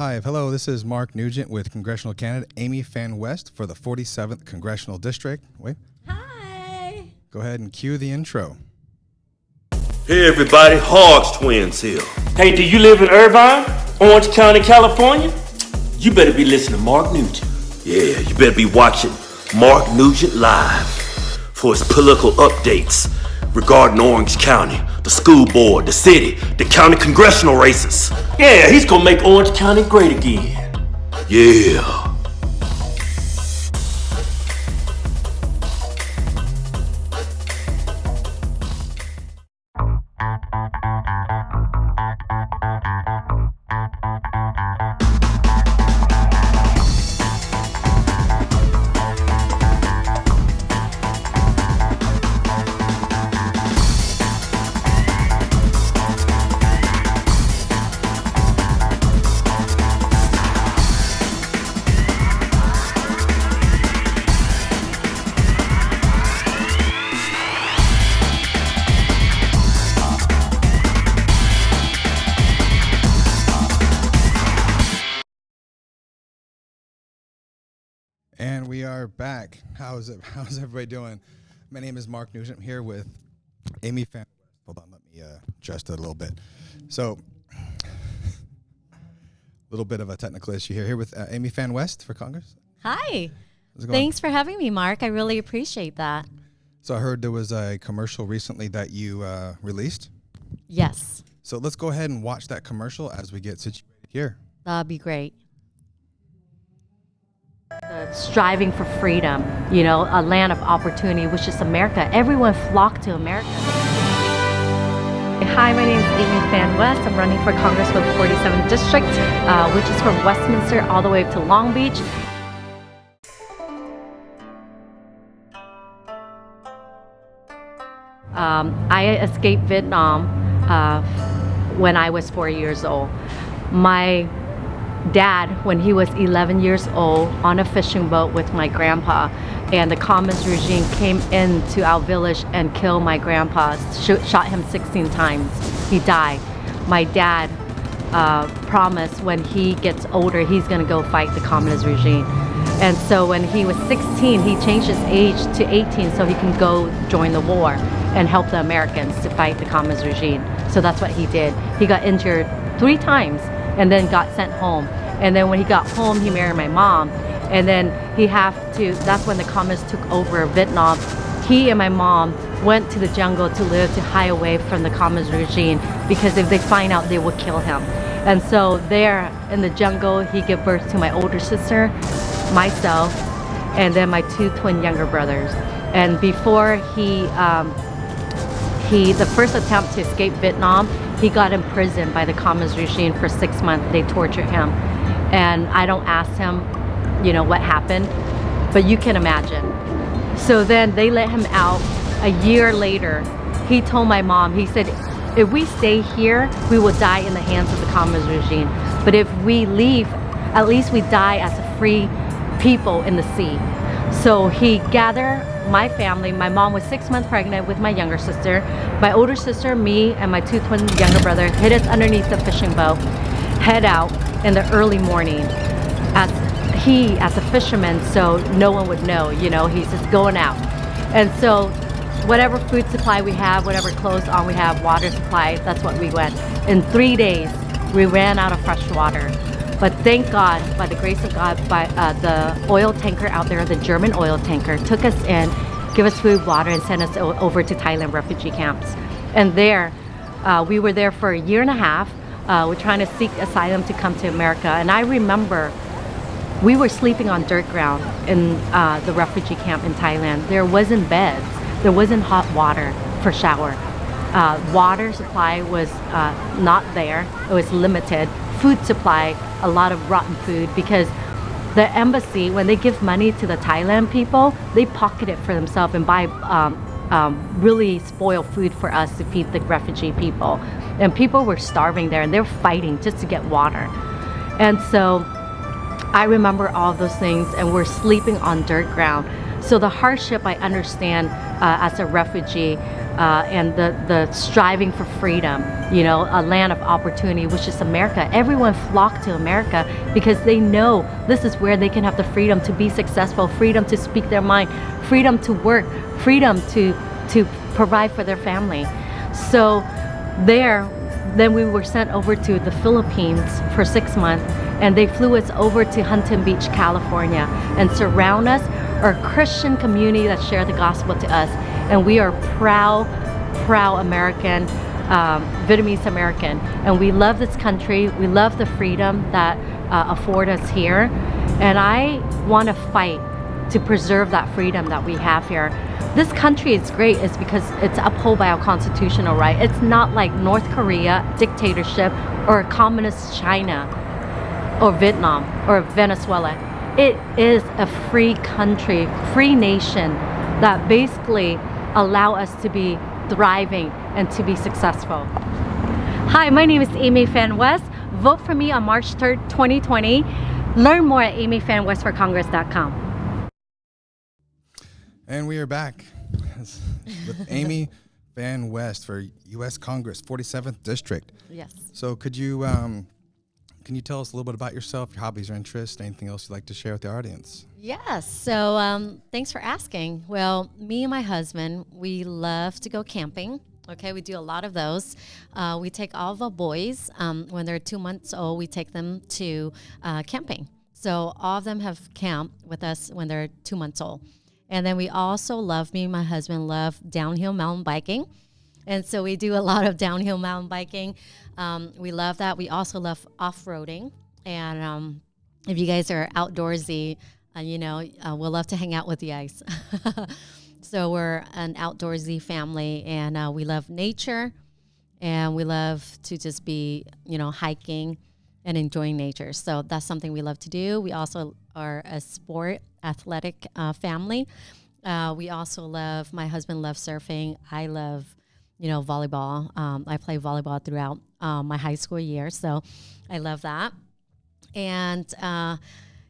Hi, hello, this is Mark Nugent with congressional candidate Amy Phan West for the 47th Congressional District. Wait. Hi. Go ahead and cue the intro. Hey everybody, Hogs Twins here. Hey, do you live in Irvine, Orange County, California? You better be listening to Mark Nugent. Yeah, you better be watching Mark Nugent Live for his political updates regarding Orange County, the school board, the city, the county congressional races. Yeah, he's gonna make Orange County great again. Yeah. And we are back. How's everybody doing? My name is Mark Nugent. I'm here with Amy Phan. Hold on, let me adjust it a little bit. So, a little bit of a technical issue here. Here with Amy Phan West for Congress. Hi. How's it going? Thanks for having me, Mark. I really appreciate that. So I heard there was a commercial recently that you released. Yes, So let's go ahead and watch that commercial as we get situated here. that'd be great. Striving for freedom, you know, a land of opportunity, which is America. Everyone flocked to America. Hi, my name is Amy Phan West. I'm running for Congress for the 47th District, which is from Westminster all the way to Long Beach. I escaped Vietnam when I was 4 years old. My dad, when he was 11 years old, on a fishing boat with my grandpa, and the communist regime came into our village and killed my grandpa, shot him 16 times. He died. My dad promised when he gets older, he's gonna go fight the communist regime. And so when he was 16, he changed his age to 18 so he can go join the war and help the Americans to fight the communist regime. So that's what he did. He got injured 3 times and then got sent home. And then when he got home, he married my mom. And then that's when the communists took over Vietnam. He and my mom went to the jungle to live, to hide away from the communist regime, because if they find out, they would kill him. And so there in the jungle, he gave birth to my older sister, myself, and then my 2 twin younger brothers. And before the first attempt to escape Vietnam, he got imprisoned by the communist regime for 6 months. They tortured him. And I don't ask him, you know, what happened, but you can imagine. So then they let him out. A year later, he told my mom, he said, if we stay here, we will die in the hands of the communist regime. But if we leave, at least we die as a free people in the sea. So he gathered my family. My mom was 6 months pregnant with my younger sister. My older sister, me, and my 2 twin younger brother hid us underneath the fishing boat, head out in the early morning. As a fisherman, so no one would know, you know, he's just going out. And so whatever food supply we have, whatever clothes on we have, water supply, that's what we went. In 3 days, we ran out of fresh water. But thank God, by the grace of God, by the oil tanker out there, the German oil tanker, took us in, give us food, water, and sent us over to Thailand refugee camps. And there, we were there for a year and a half. We're trying to seek asylum to come to America. And I remember we were sleeping on dirt ground in the refugee camp in Thailand. There wasn't beds. There wasn't hot water for shower. Water supply was not there. It was limited. Food supply, a lot of rotten food, because the embassy, when they give money to the Thailand people, they pocket it for themselves and buy really spoiled food for us to feed the refugee people. And people were starving there, and they were fighting just to get water. And so I remember all those things, and we're sleeping on dirt ground. So the hardship I understand as a refugee, and the striving for freedom, you know, a land of opportunity, which is America. Everyone flocked to America because they know this is where they can have the freedom to be successful, freedom to speak their mind, freedom to work, freedom to provide for their family. So then we were sent over to the Philippines for 6 months, and they flew us over to Huntington Beach, California, and surround us are a Christian community that share the gospel to us. And we are proud American, Vietnamese American. And we love this country. We love the freedom that afford us here. And I want to fight to preserve that freedom that we have here. This country is great is because it's upheld by our constitutional right. It's not like North Korea, dictatorship, or communist China, or Vietnam, or Venezuela. It is a free country, free nation that basically allow us to be thriving and to be successful. Hi, my name is Amy Phan West. Vote for me on March 3rd, 2020. Learn more at amyphanwestforcongress.com. And we are back with Amy Phan West for U.S. Congress, 47th District. Yes. So could you, can you tell us a little bit about yourself, your hobbies or interests, anything else you'd like to share with the audience? Yes. So thanks for asking. Well, me and my husband, we love to go camping. Okay, we do a lot of those. We take all of our boys, when they're 2 months old, we take them to camping. So all of them have camped with us when they're 2 months old. And then we also me and my husband love downhill mountain biking. And so we do a lot of downhill mountain biking. We love that. We also love off-roading. And if you guys are outdoorsy, we'll love to hang out with you guys. So we're an outdoorsy family, and we love nature, and we love to just be, hiking and enjoying nature. So that's something we love to do. We also are a athletic family. We also my husband loves surfing. I love, volleyball. I play volleyball throughout my high school years, so I love that. And,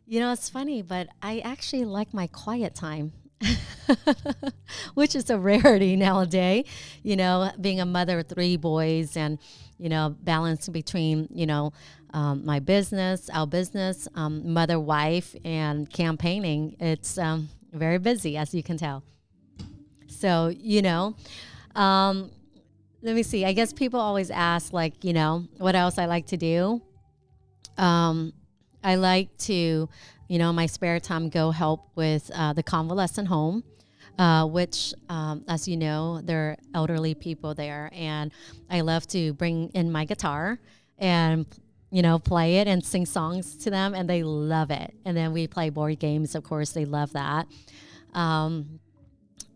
it's funny, but I actually like my quiet time. Which is a rarity nowadays, being a mother of 3 boys and, balancing between, my business, our business, mother, wife, and campaigning. It's very busy, as you can tell. So, let me see. I guess people always ask, what else I like to do. I like to, my spare time, go help with the convalescent home, which, as you know, there are elderly people there. And I love to bring in my guitar and, play it and sing songs to them, and they love it. And then we play board games. Of course, they love that.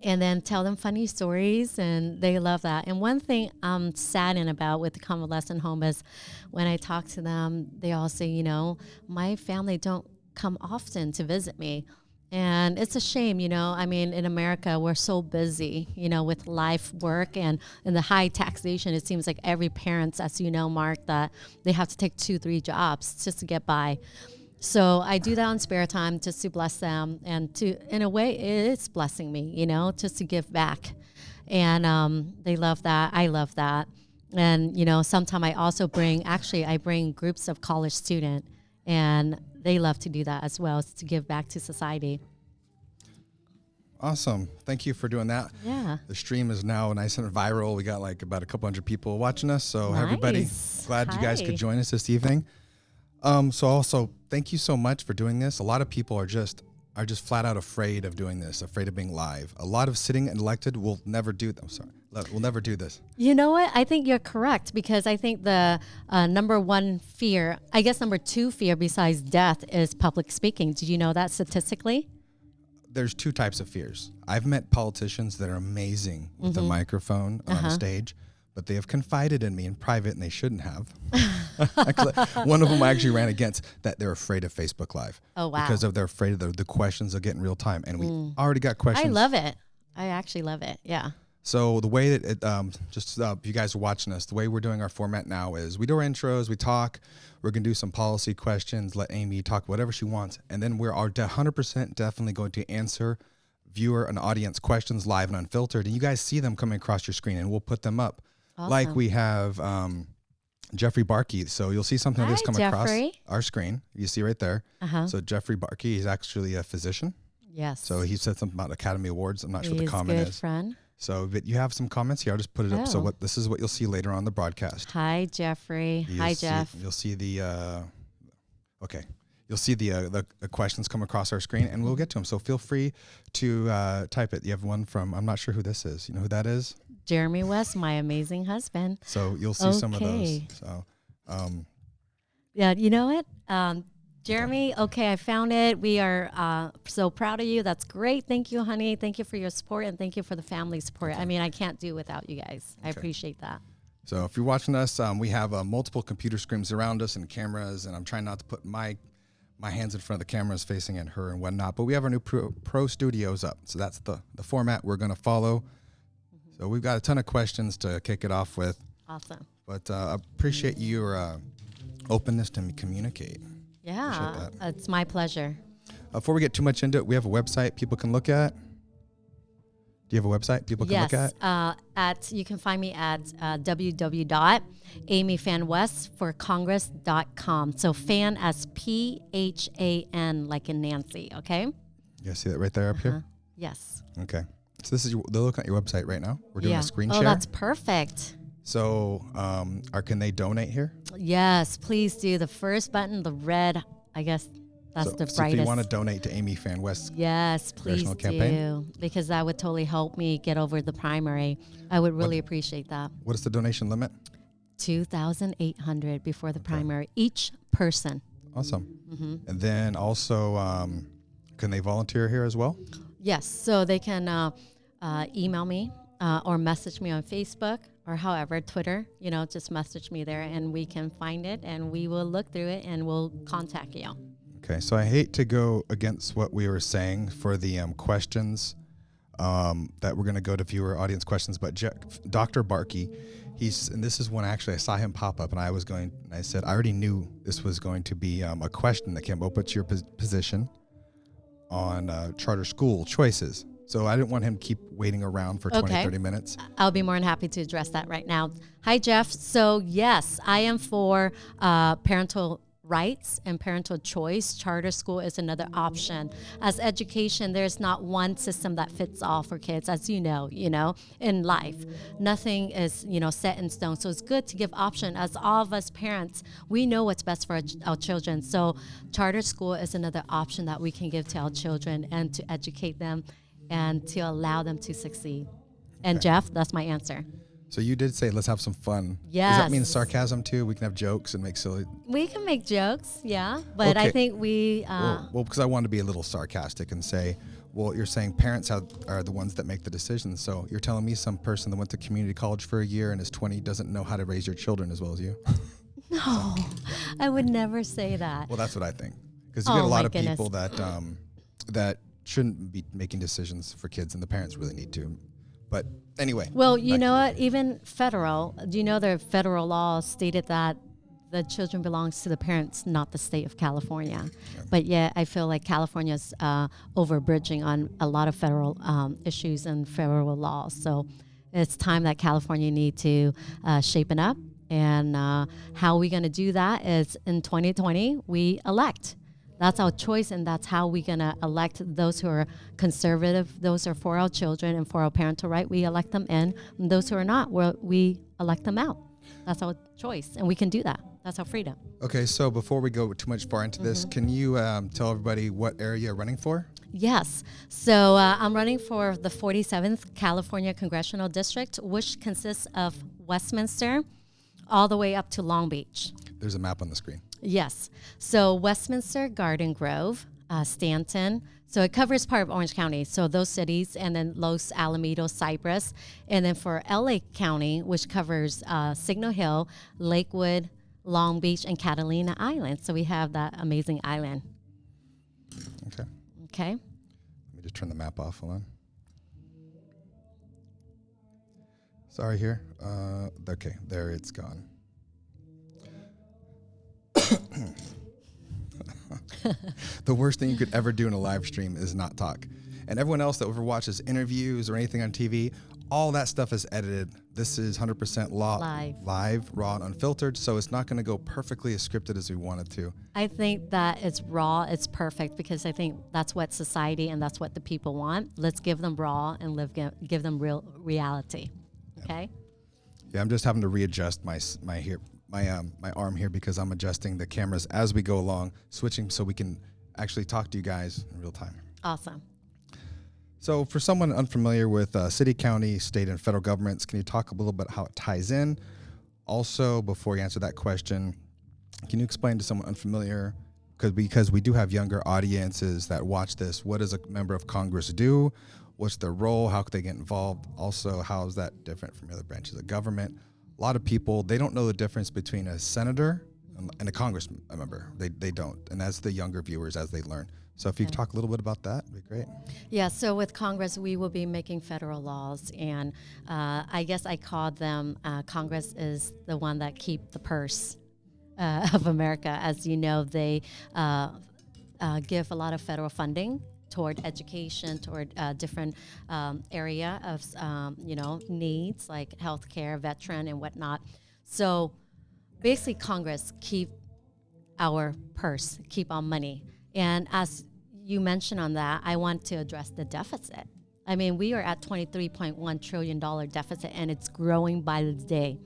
And then tell them funny stories, and they love that. And one thing I'm saddened about with the convalescent home is when I talk to them, they all say, my family don't come often to visit me. And it's a shame, in America, we're so busy, with life, work, and the high taxation. It seems like every parent, as you know, Mark, that they have to take 2-3 jobs just to get by. So I do that on spare time just to bless them, and in a way, it is blessing me, just to give back. And they love that. I love that. And, sometimes I also bring groups of college students, and they love to do that as well, to give back to society. Awesome. Thank you for doing that. Yeah. The stream is now nice and viral. We got about a couple hundred people watching us. So nice. Everybody, glad you guys could join us this evening. So also, thank you so much for doing this. A lot of people are just flat out afraid of doing this, afraid of being live. A lot of sitting and elected will never do. We'll never do this. You know what? I think you're correct, because I think the number 2 fear besides death is public speaking. Did you know that statistically? There's 2 types of fears. I've met politicians that are amazing with a microphone on a stage, but they have confided in me in private, and they shouldn't have. Actually, one of them I actually ran against, that they're afraid of Facebook Live. Oh, wow. Because they're afraid of the questions they'll get in real time. And we already got questions. I love it. I actually love it. Yeah. So the way that if you guys are watching us, the way we're doing our format now is we do our intros, we talk, we're going to do some policy questions, let Amy talk whatever she wants, and then we're 100% definitely going to answer viewer and audience questions live and unfiltered, and you guys see them coming across your screen, and we'll put them up. Awesome. Like we have Jeffrey Barkey. So you'll see something like this come across our screen. You see right there. So Jeffrey Barkey, he's actually a physician. Yes. So he said something about Academy Awards. I'm not sure what the comment good is. Friend. So, but you have some comments here. I'll just put it up. So this is what you'll see later on the broadcast. Hi, Jeffrey. Hi, Jeff. You'll see the, You'll see the questions come across our screen, and we'll get to them. So feel free to type it. You have one from, I'm not sure who this is. You know who that is? Jeremy West, my amazing husband. So you'll see some of those. So, yeah, you know what? Jeremy, okay, I found it. We are so proud of you. That's great. Thank you, honey. Thank you for your support, and thank you for the family support. I mean, I can't do without you guys. I appreciate that. So if you're watching us, we have multiple computer screens around us and cameras, and I'm trying not to put my hands in front of the cameras facing at her and whatnot, but we have our new Pro Studios up. So that's the format we're going to follow. So we've got a ton of questions to kick it off with. Awesome. But I appreciate your openness to communicate. Yeah, it's my pleasure. Before we get too much into it, we have a website people can look at. Do you have a website people can look at? You can find me at www.amyphanwestforcongress.com. So fan as PHAN, like in Nancy, okay? Yeah, see that right there up here? Yes. Okay. So this is they're looking at your website right now. We're doing a screen share. Oh, that's perfect. So can they donate here? Yes, please do. The first button, the red, I guess that's the brightest. So if you want to donate to Amy Phan West, yes, please do, because that would totally help me get over the primary. I would really appreciate that. What is the donation limit? $2,800 before the primary, each person. Awesome. And then also, can they volunteer here as well? Yes, so they can email me or message me on Facebook or however, Twitter, just message me there and we can find it and we will look through it and we'll contact you. Okay, so I hate to go against what we were saying for the questions that we're going to go to viewer audience questions, but Dr. Barkey, and this is one actually I saw him pop up and I said, I already knew this was going to be a question that came up. What's your position on charter school choices? So I didn't want him to keep waiting around for 20, 30 minutes. I'll be more than happy to address that right now. Hi, Jeff. So yes, I am for parental rights and parental choice. Charter school is another option. As education, there's not one system that fits all for kids, as you know, in life. Nothing is, set in stone. So it's good to give option. As all of us parents, we know what's best for our children. So charter school is another option that we can give to our children and to educate them and to allow them to succeed. And Jeff, that's my answer. So you did say, let's have some fun. Yes. Does that mean sarcasm too? We can have jokes and make silly. We can make jokes, yeah. But I think we... well, because I wanted to be a little sarcastic and say, well, you're saying parents are the ones that make the decisions. So you're telling me some person that went to community college for a year and is 20 doesn't know how to raise your children as well as you? No, I would never say that. Well, that's what I think. Because you get a lot of people that shouldn't be making decisions for kids and the parents really need to. But anyway. Well, you know what? Even federal, do you know the federal law stated that the children belongs to the parents, not the state of California. Yeah. But yeah, I feel like California's overbridging on a lot of federal issues and federal laws. So it's time that California need to shapen up. And how we going to do that is in 2020, we elect. That's our choice, and that's how we're going to elect those who are conservative, those who are for our children and for our parental right. We elect them in. And those who are not, we elect them out. That's our choice, and we can do that. That's our freedom. Okay, so before we go too much far into this, can you tell everybody what area you're running for? Yes. So I'm running for the 47th California Congressional District, which consists of Westminster all the way up to Long Beach. There's a map on the screen. Yes. So Westminster, Garden Grove, Stanton. So it covers part of Orange County. So those cities, and then Los Alamitos, Cypress. And then for LA County, which covers Signal Hill, Lakewood, Long Beach, and Catalina Island. So we have that amazing island. Okay. Okay. Let me just turn the map off. Hold on. Sorry here. Okay, there it's gone. The worst thing you could ever do in a live stream is not talk. And everyone else that ever watches interviews or anything on TV, all that stuff is edited. This is 100% live, raw, and unfiltered, so it's not going to go perfectly as scripted as we want it to. I think that it's raw, it's perfect, because I think that's what society and that's what the people want. Let's give them raw and give them real reality. Okay? Yeah, I'm just having to readjust my arm here because I'm adjusting the cameras as we go along, switching so we can actually talk to you guys in real time. Awesome. So for someone unfamiliar with city, county, state, and federal governments, can you talk a little bit how it ties in? Also, before you answer that question, can you explain to someone unfamiliar, because we do have younger audiences that watch this, what does a member of Congress do? What's their role? How could they get involved? Also, how is that different from other branches of government? A lot of people, they don't know the difference between a senator and a Congress member. They don't. And as the younger viewers, as they learn. So if you could talk a little bit about that, it'd be great. Yeah, so with Congress, we will be making federal laws, and I guess I called them, Congress is the one that keep the purse of America. As you know, they give a lot of federal funding toward education, toward different area of needs like healthcare, veteran, and whatnot. So basically, Congress keep our purse, keep our money. And as you mentioned on that, I want to address the deficit. I mean, we are at $23.1 trillion deficit, and it's growing by the day.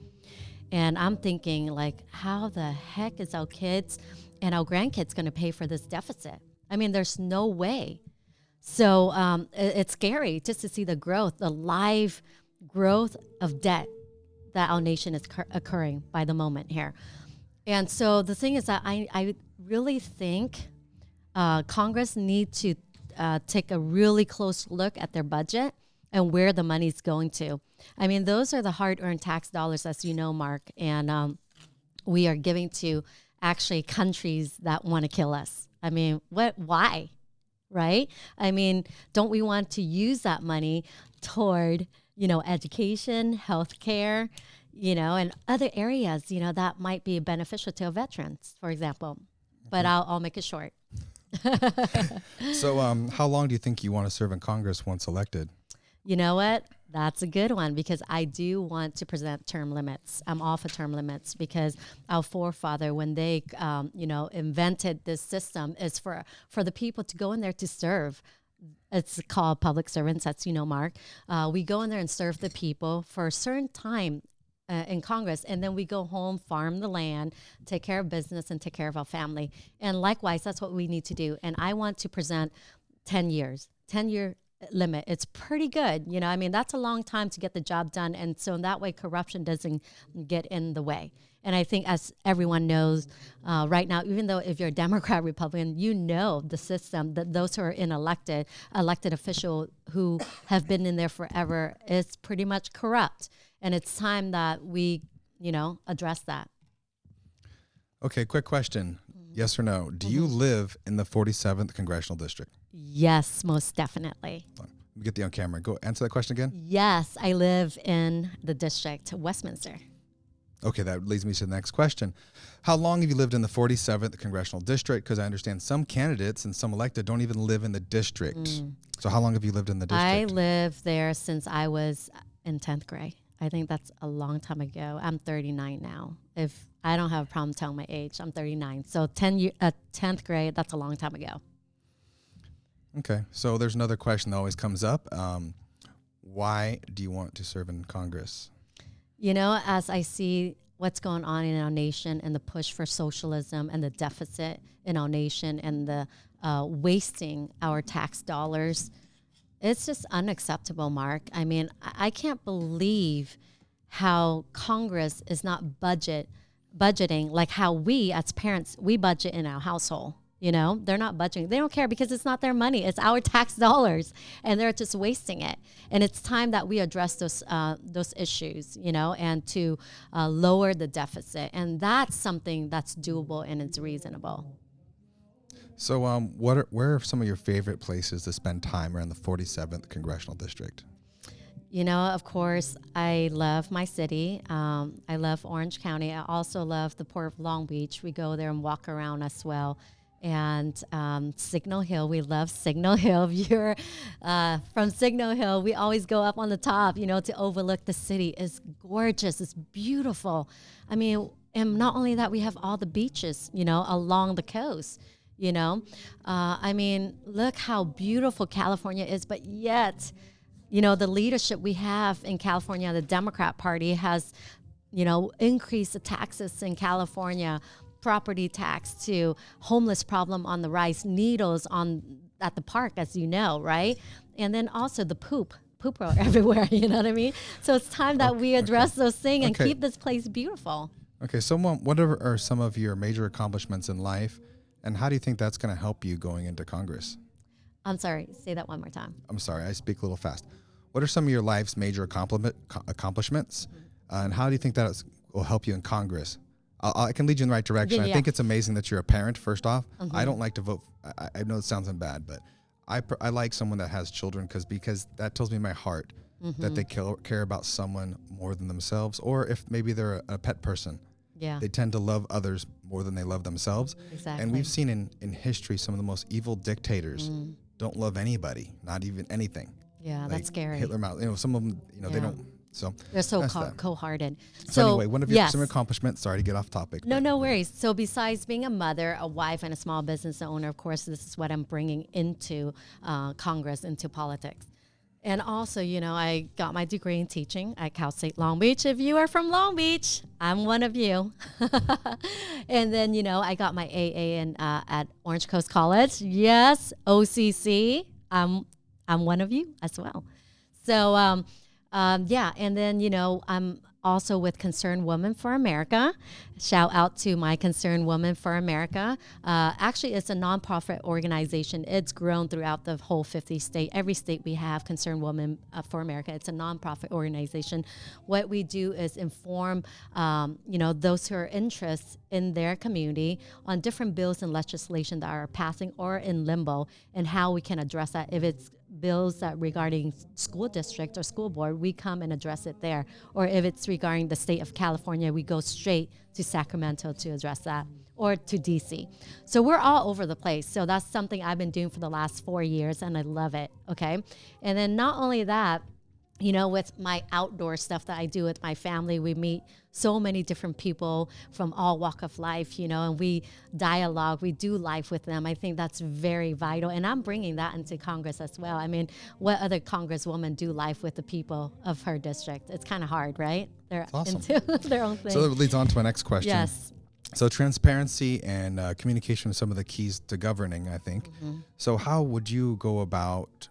And I'm thinking, like, how the heck is our kids and our grandkids going to pay for this deficit? I mean, there's no way. So it's scary just to see the growth, the live growth of debt that our nation is occurring by the moment here. And so the thing is that I really think Congress need to take a really close look at their budget and where the money's going to. I mean, those are the hard-earned tax dollars, as you know, Mark, and we are giving to actually countries that want to kill us. I mean, why, right? I mean, don't we want to use that money toward, education, healthcare, and other areas, that might be beneficial to veterans, for example. But I'll make it short. So how long do you think you want to serve in Congress once elected? You know what? That's a good one, because I do want to present term limits. I'm all for term limits, because our forefather, when they, invented this system, is for the people to go in there to serve. It's called public servants. That's, Mark. We go in there and serve the people for a certain time in Congress, and then we go home, farm the land, take care of business, and take care of our family. And likewise, that's what we need to do. And I want to present 10-year limit. It's pretty good. I mean, that's a long time to get the job done. And so in that way, corruption doesn't get in the way. And I think, as everyone knows right now, even though if you're a Democrat, Republican, the system, that those who are in elected officials who have been in there forever is pretty much corrupt. And it's time that we, address that. Okay, quick question. Yes or no? Do you live in the 47th Congressional District? Yes, most definitely. Let me get you on camera. Go answer that question again. Yes, I live in the district, Westminster. Okay, that leads me to the next question. How long have you lived in the 47th Congressional District? Because I understand some candidates and some elected don't even live in the district. So how long have you lived in the district? I lived there since I was in 10th grade. I think that's a long time ago. I'm 39 now. If I don't have a problem telling my age, I'm 39. So 10th grade, that's a long time ago. Okay, so there's another question that always comes up. Why do you want to serve in Congress? As I see what's going on in our nation and the push for socialism and the deficit in our nation and the wasting our tax dollars, it's just unacceptable, Mark. I mean, I can't believe how Congress is not budgeting like how we as parents, we budget in our household. They're not budgeting. They don't care because it's not their money. It's our tax dollars, and they're just wasting it. And it's time that we address those issues, and to lower the deficit. And that's something that's doable and it's reasonable. So where are some of your favorite places to spend time around the 47th Congressional District? Of course, I love my city. I love Orange County. I also love the Port of Long Beach. We go there and walk around as well. And Signal Hill, we love Signal Hill. If you're from Signal Hill, we always go up on the top, to overlook the city. It's gorgeous. It's beautiful. I mean, and not only that, we have all the beaches, along the coast, I mean, look how beautiful California is, but yet, the leadership we have in California, the Democrat Party has, increased the taxes in California, property tax to homeless problem on the rise, needles at the park, as you know, right? And then also the poop are everywhere, you know what I mean? So it's time that we address those things and keep this place beautiful. Okay, so what are some of your major accomplishments in life, and how do you think that's going to help you going into Congress? I'm sorry, say that one more time. I'm sorry, I speak a little fast. What are some of your life's major accomplishments, and how do you think that will help you in Congress? I can lead you in the right direction. I think it's amazing that you're a parent, first off. I don't like to vote. I know it sounds bad, but I like someone that has children because that tells me in my heart that they care about someone more than themselves, or if maybe they're a pet person. Yeah. They tend to love others more than they love themselves. Exactly. And we've seen in history some of the most evil dictators don't love anybody, not even anything. Yeah, Like that's scary. Hitler, some of them, they don't. So they're so that's that. cold-hearted. So anyway, one of your some accomplishments. Sorry to get off topic. No worries. So besides being a mother, a wife, and a small business owner, of course, this is what I'm bringing into Congress, into politics. And also, I got my degree in teaching at Cal State Long Beach. If you are from Long Beach, I'm one of you. And then, I got my AA at Orange Coast College. Yes, OCC. I'm one of you as well. So, and then, I'm also with Concerned Women for America. Shout out to my Concerned Women for America. Actually, it's a nonprofit organization. It's grown throughout the whole 50 state. Every state we have Concerned Women for America. It's a nonprofit organization. What we do is inform, those who are interested in their community on different bills and legislation that are passing or in limbo, and how we can address that. If it's bills that regarding school district or school board, we come and address it there. Or if it's regarding the state of California, we go straight to Sacramento to address that, or to DC. So we're all over the place. So that's something I've been doing for the last 4 years, and I love it, okay? And then not only that, with my outdoor stuff that I do with my family, we meet so many different people from all walk of life, and we dialogue, we do life with them. I think that's very vital. And I'm bringing that into Congress as well. I mean, what other Congresswoman do life with the people of her district? It's kind of hard, right? They're awesome. Into their own thing. So that leads on to my next question. Yes. So transparency and communication are some of the keys to governing, I think. So how would you go about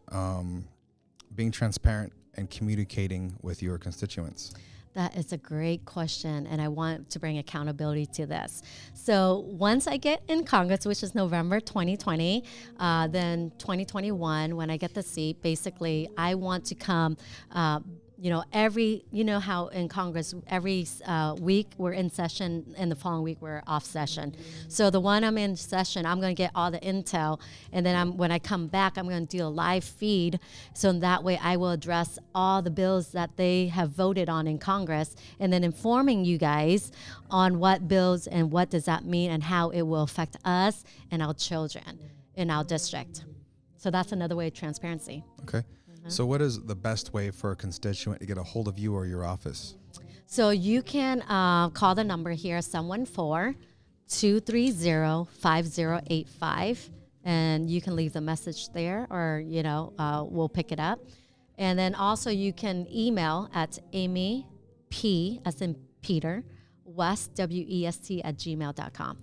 being transparent and communicating with your constituents? That is a great question, and I want to bring accountability to this. So once I get in Congress, which is November 2020, then 2021, when I get the seat, basically I want to come how in Congress, every week we're in session, and the following week we're off session. So the one I'm in session, I'm going to get all the intel, and then when I come back, I'm going to do a live feed. So in that way, I will address all the bills that they have voted on in Congress, and then informing you guys on what bills and what does that mean and how it will affect us and our children in our district. So that's another way of transparency. Okay. So what is the best way for a constituent to get a hold of you or your office? So you can call the number here, 714-230-5085, and you can leave the message there, or, we'll pick it up. And then also you can email at Amy P, as in Peter, West, West, @gmail.com.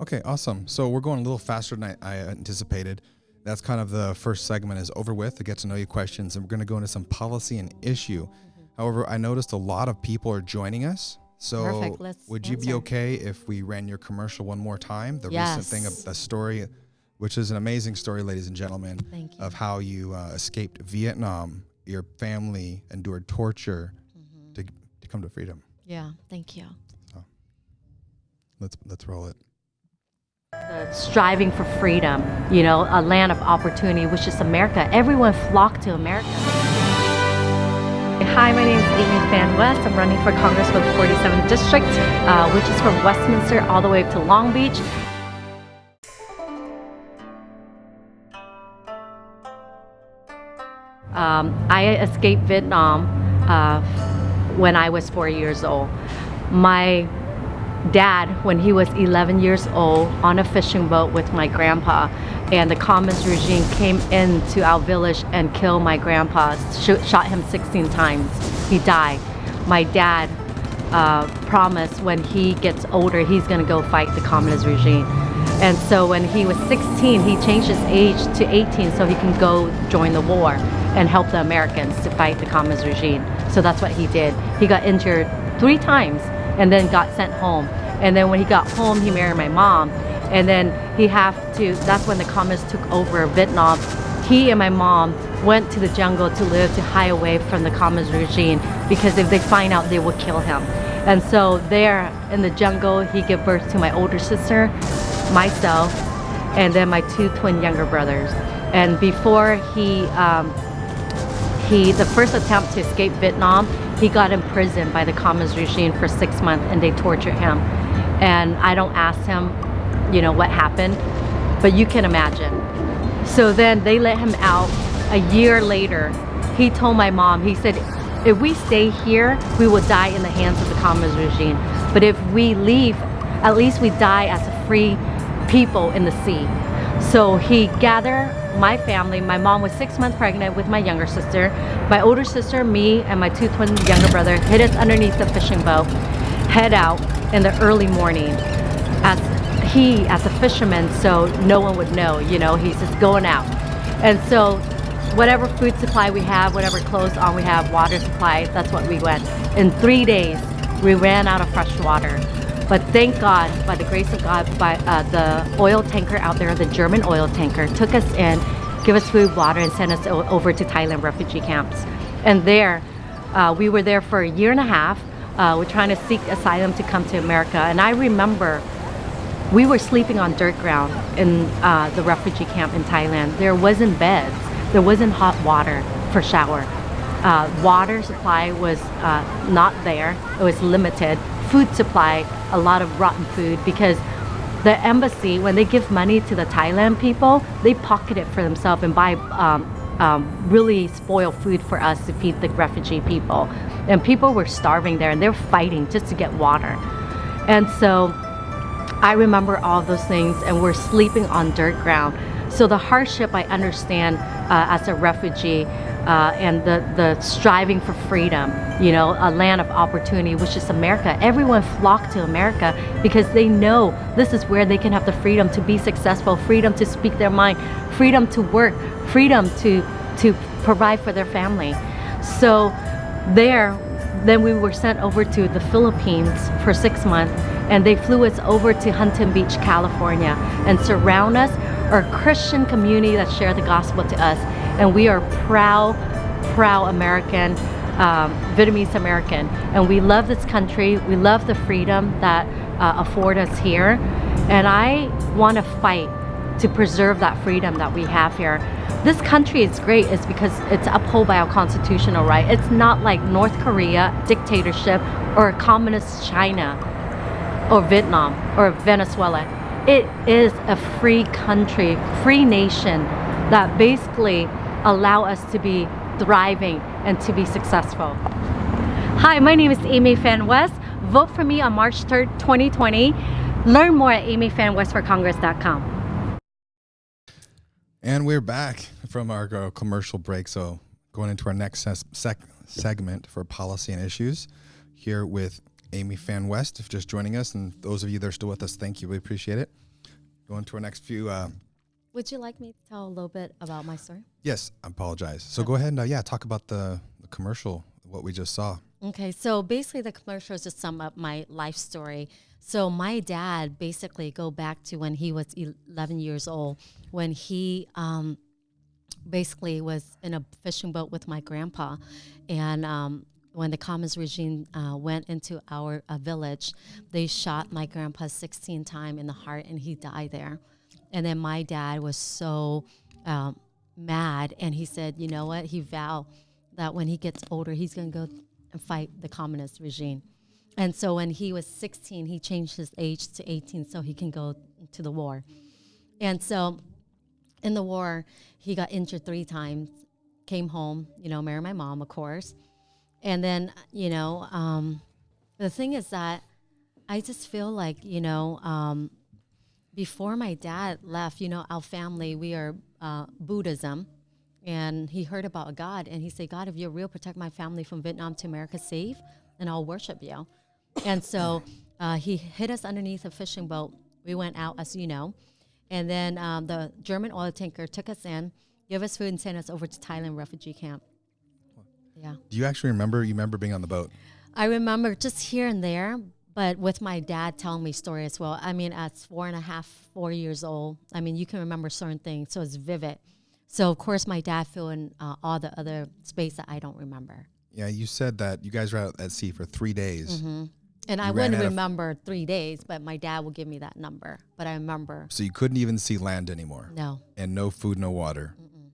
Okay, awesome. So we're going a little faster than I anticipated. That's kind of the first segment is over with, the get to know you questions, and we're going to go into some policy and issue. However, I noticed a lot of people are joining us. So Perfect. would you be okay if we ran your commercial one more time? The recent thing of the story, which is an amazing story, ladies and gentlemen, of how you escaped Vietnam, your family endured torture to come to freedom. Yeah, thank you. So let's roll it. Striving for freedom, a land of opportunity, which is America. Everyone flocked to America. Hi, my name is Amy Phan West. I'm running for Congress for the 47th District, which is from Westminster all the way up to Long Beach. I escaped Vietnam when I was 4 years old. My dad, when he was 11 years old, on a fishing boat with my grandpa, and the communist regime came into our village and killed my grandpa, shot him 16 times. He died. My dad promised when he gets older, he's gonna go fight the communist regime. And so when he was 16, he changed his age to 18 so he can go join the war and help the Americans to fight the communist regime. So that's what he did. He got injured 3 times and then got sent home. And then when he got home, he married my mom. And then that's when the communists took over Vietnam. He and my mom went to the jungle to live, to hide away from the communist regime, because if they find out, they will kill him. And so there in the jungle, he gave birth to my older sister, myself, and then my 2 twin younger brothers. And before the first attempt to escape Vietnam, he got imprisoned by the communist regime for 6 months, and they tortured him. And I don't ask him, what happened, but you can imagine. So then they let him out. A year later, he told my mom, he said, if we stay here, we will die in the hands of the communist regime. But if we leave, at least we die as a free people in the sea. So he gathered my family. My mom was 6 months pregnant with my younger sister. My older sister, me, and my 2 twin younger brother hid us underneath the fishing boat, head out in the early morning. As a fisherman, so no one would know, he's just going out. And so whatever food supply we have, whatever clothes on we have, water supply, that's what we went. In 3 days, we ran out of fresh water. But thank God, by the grace of God, by the oil tanker out there, the German oil tanker, took us in, give us food, water, and sent us over to Thailand refugee camps. And there, we were there for a year and a half. We're trying to seek asylum to come to America. And I remember we were sleeping on dirt ground in the refugee camp in Thailand. There wasn't beds. There wasn't hot water for shower. Water supply was not there. It was limited. Food supply, a lot of rotten food, because the embassy, when they give money to the Thailand people, they pocket it for themselves and buy really spoiled food for us to feed the refugee people. And people were starving there, and they're fighting just to get water. And so I remember all those things, and we're sleeping on dirt ground. So the hardship I understand as a refugee, and the striving for freedom, a land of opportunity, which is America. Everyone flocked to America because they know this is where they can have the freedom to be successful, freedom to speak their mind, freedom to work, freedom to provide for their family. So then we were sent over to the Philippines for 6 months, and they flew us over to Huntington Beach, California, and surround us, our Christian community that share the gospel to us. And we are proud American, Vietnamese American. And we love this country. We love the freedom that afford us here. And I want to fight to preserve that freedom that we have here. This country is great is because it's upheld by our constitutional right. It's not like North Korea, dictatorship, or communist China, or Vietnam, or Venezuela. It is a free country, free nation that basically allow us to be thriving and to be successful. Hi, my name is Amy Phan West. Vote for me on March 3rd, 2020. Learn more at amyphanwestforcongress.com. And we're back from our commercial break. So going into our next segment for policy and issues here with Amy Phan West, if just joining us, and those of you that are still with us, thank you. We appreciate it. Going to our next few. Would you like me to tell a little bit about my story? Yes, I apologize. So go ahead and talk about the commercial, what we just saw. Okay, so basically the commercial is just sum up my life story. So my dad basically go back to when he was 11 years old, when he basically was in a fishing boat with my grandpa. And when the communist regime went into our village, they shot my grandpa 16 times in the heart, and he died there. And then my dad was so mad, and he said, you know what? He vowed that when he gets older, he's going to go and fight the communist regime. And so when he was 16, he changed his age to 18 so he can go to the war. And so in the war, he got injured 3 times, came home, married my mom, of course. And then, the thing is that I just feel like, before my dad left, our family, we are Buddhism. And he heard about God, and he said, God, if you're real, protect my family from Vietnam to America safe, and I'll worship you. And so he hid us underneath a fishing boat. We went out, as you know. And then the German oil tanker took us in, gave us food, and sent us over to Thailand refugee camp. Yeah. Do you actually remember? You remember being on the boat? I remember just here and there, but with my dad telling me story as well. I mean, at 4 years old, I mean, you can remember certain things, so it's vivid. So, of course, my dad filled in all the other space that I don't remember. Yeah, you said that you guys were out at sea for 3 days. Mm-hmm. And I wouldn't remember 3 days, but my dad will give me that number. But I remember. So you couldn't even see land anymore? No. And no food, no water? Mm-mm.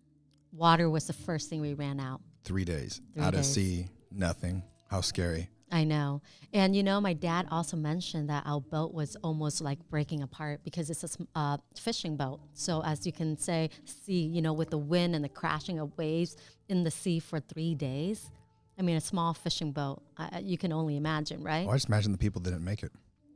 Water was the first thing we ran out. 3 days. 3 out days. At sea, nothing. How scary. I know. And, my dad also mentioned that our boat was almost like breaking apart because it's a fishing boat. So as you can see, with the wind and the crashing of waves in the sea for 3 days. I mean, a small fishing boat, you can only imagine, right? Well, I just imagine the people didn't make it.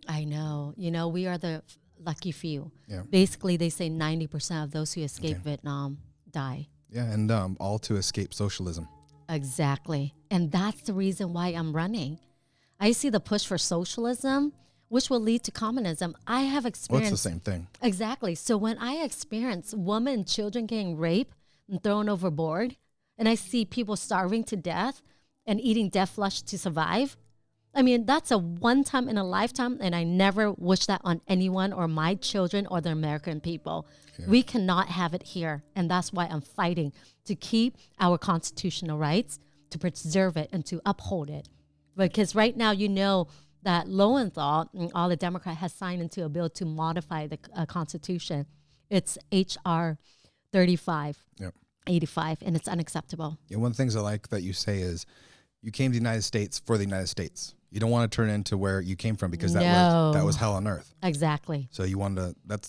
I know. We are the lucky few. Yeah. Basically, they say 90% of those who escape Vietnam die. Yeah, and all to escape socialism. Exactly. And that's the reason why I'm running. I see the push for socialism, which will lead to communism. I have experienced... Well, it's the same thing. Exactly. So when I experience women and children getting raped and thrown overboard, and I see people starving to death and eating death flesh to survive, I mean, that's a one time in a lifetime, and I never wish that on anyone or my children or the American people. Yeah. We cannot have it here, and that's why I'm fighting to keep our constitutional rights, to preserve it, and to uphold it. Because right now, that Lowenthal, all the Democrats, has signed into a bill to modify the Constitution. It's H.R. 35, yep. 85, and it's unacceptable. Yeah, one of the things I like that you say is you came to the United States for the United States. You don't want to turn into where you came from because that was hell on earth. Exactly. So you wanted to,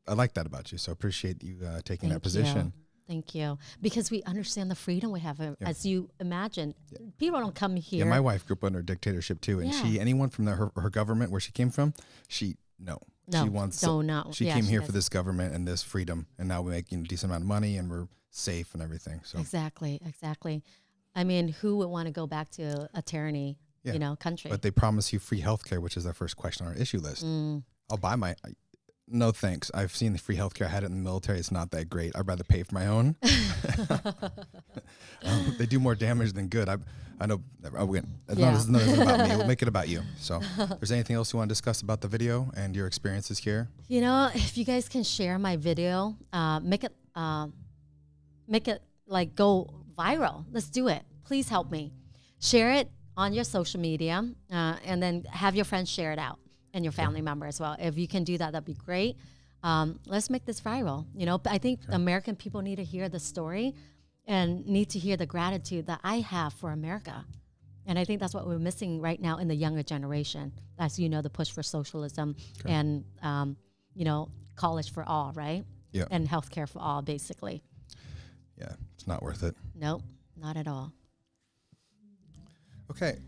I like that about you. So I appreciate you taking that position. Thank you. Because we understand the freedom we have, as you imagine. Yeah. People don't come here. Yeah, my wife grew up under dictatorship too. And anyone from her government where she came from, she came here for this government and this freedom. And now we make a decent amount of money and we're safe and everything. So Exactly. I mean, who would want to go back to a tyranny, country? But they promise you free healthcare, which is our first question on our issue list. I'll buy no thanks. I've seen the free healthcare. I had it in the military. It's not that great. I'd rather pay for my own. They do more damage than good. I know. This isn't about me. We'll make it about you. So if there's anything else you want to discuss about the video and your experiences here? If you guys can share my video, make it like go viral. Let's do it. Please help me. Share it on your social media and then have your friends share it out and your family member as well. If you can do that, that'd be great. Let's make this viral. I think American people need to hear the story and need to hear the gratitude that I have for America. And I think that's what we're missing right now in the younger generation. As the push for socialism and, college for all, right? Yeah. And healthcare for all, basically. Yeah, it's not worth it. Nope, not at all. Okay,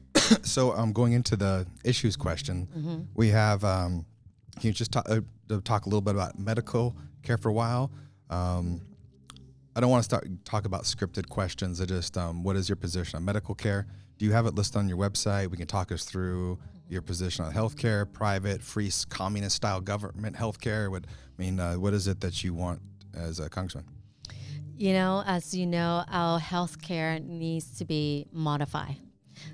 so going into the issues question, we have, can you just talk a little bit about medical care for a while? I don't want to talk about scripted questions. I just, what is your position on medical care? Do you have it listed on your website? We can talk us through your position on healthcare, private, free, communist-style government healthcare. What is it that you want as a congressman? As you know, our healthcare needs to be modified.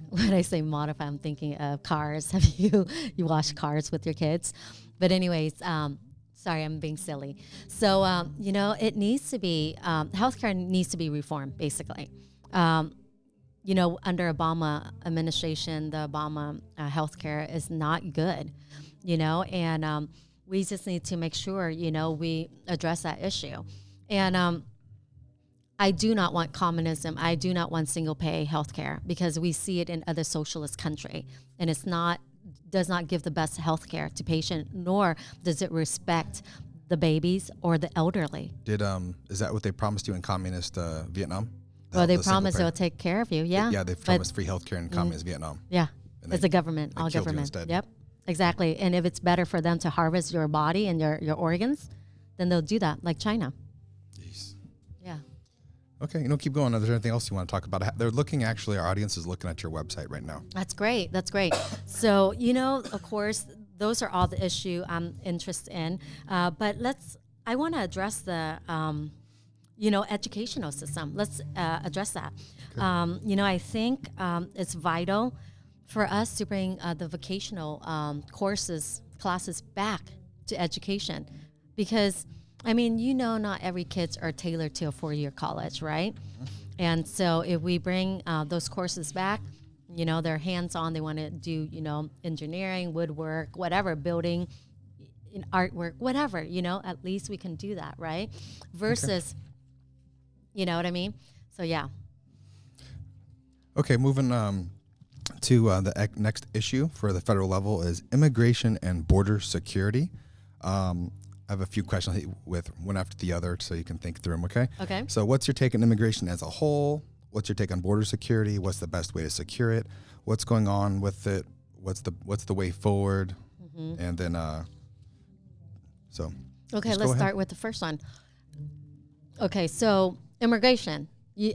When I say modify, I'm thinking of cars. Have you wash cars with your kids? But anyways, sorry, I'm being silly. So, it needs to be, healthcare needs to be reformed, basically. Under Obama administration, the Obama healthcare is not good, and we just need to make sure, we address that issue. And I do not want communism. I do not want single pay healthcare because we see it in other socialist country, and does not give the best healthcare to patient, nor does it respect the babies or the elderly. Is that what they promised you in communist Vietnam? Well, they the single promise they'll parent. take care of you. Yeah. Yeah, they've But promised free healthcare in communist Vietnam. yeah, And it's they- a government, they all killed you government. instead. Yep, exactly. And if it's better for them to harvest your body and your organs, then they'll do that, like China. Jeez. Yeah. Okay, keep going. Is there anything else you want to talk about? They're looking, actually, our audience is looking at your website right now. That's great. That's great. So, of course, those are all the issue I'm interested in. But I want to address the, educational system. Let's address that. I think it's vital for us to bring the vocational classes back to education, because not every kids are tailored to a 4-year college, right? Mm-hmm. And so if we bring those courses back, they're hands-on, they want to do, engineering, woodwork, whatever, building, artwork, whatever, at least we can do that, right? Versus, you know what I mean? So, yeah. Okay, moving to the next issue for the federal level is immigration and border security. I have a few questions with one after the other so you can think through them, okay? Okay. So what's your take on immigration as a whole? What's your take on border security? What's the best way to secure it? What's going on with it? What's the way forward? Mm-hmm. And then, Okay, let's start with the first one. Okay, so immigration.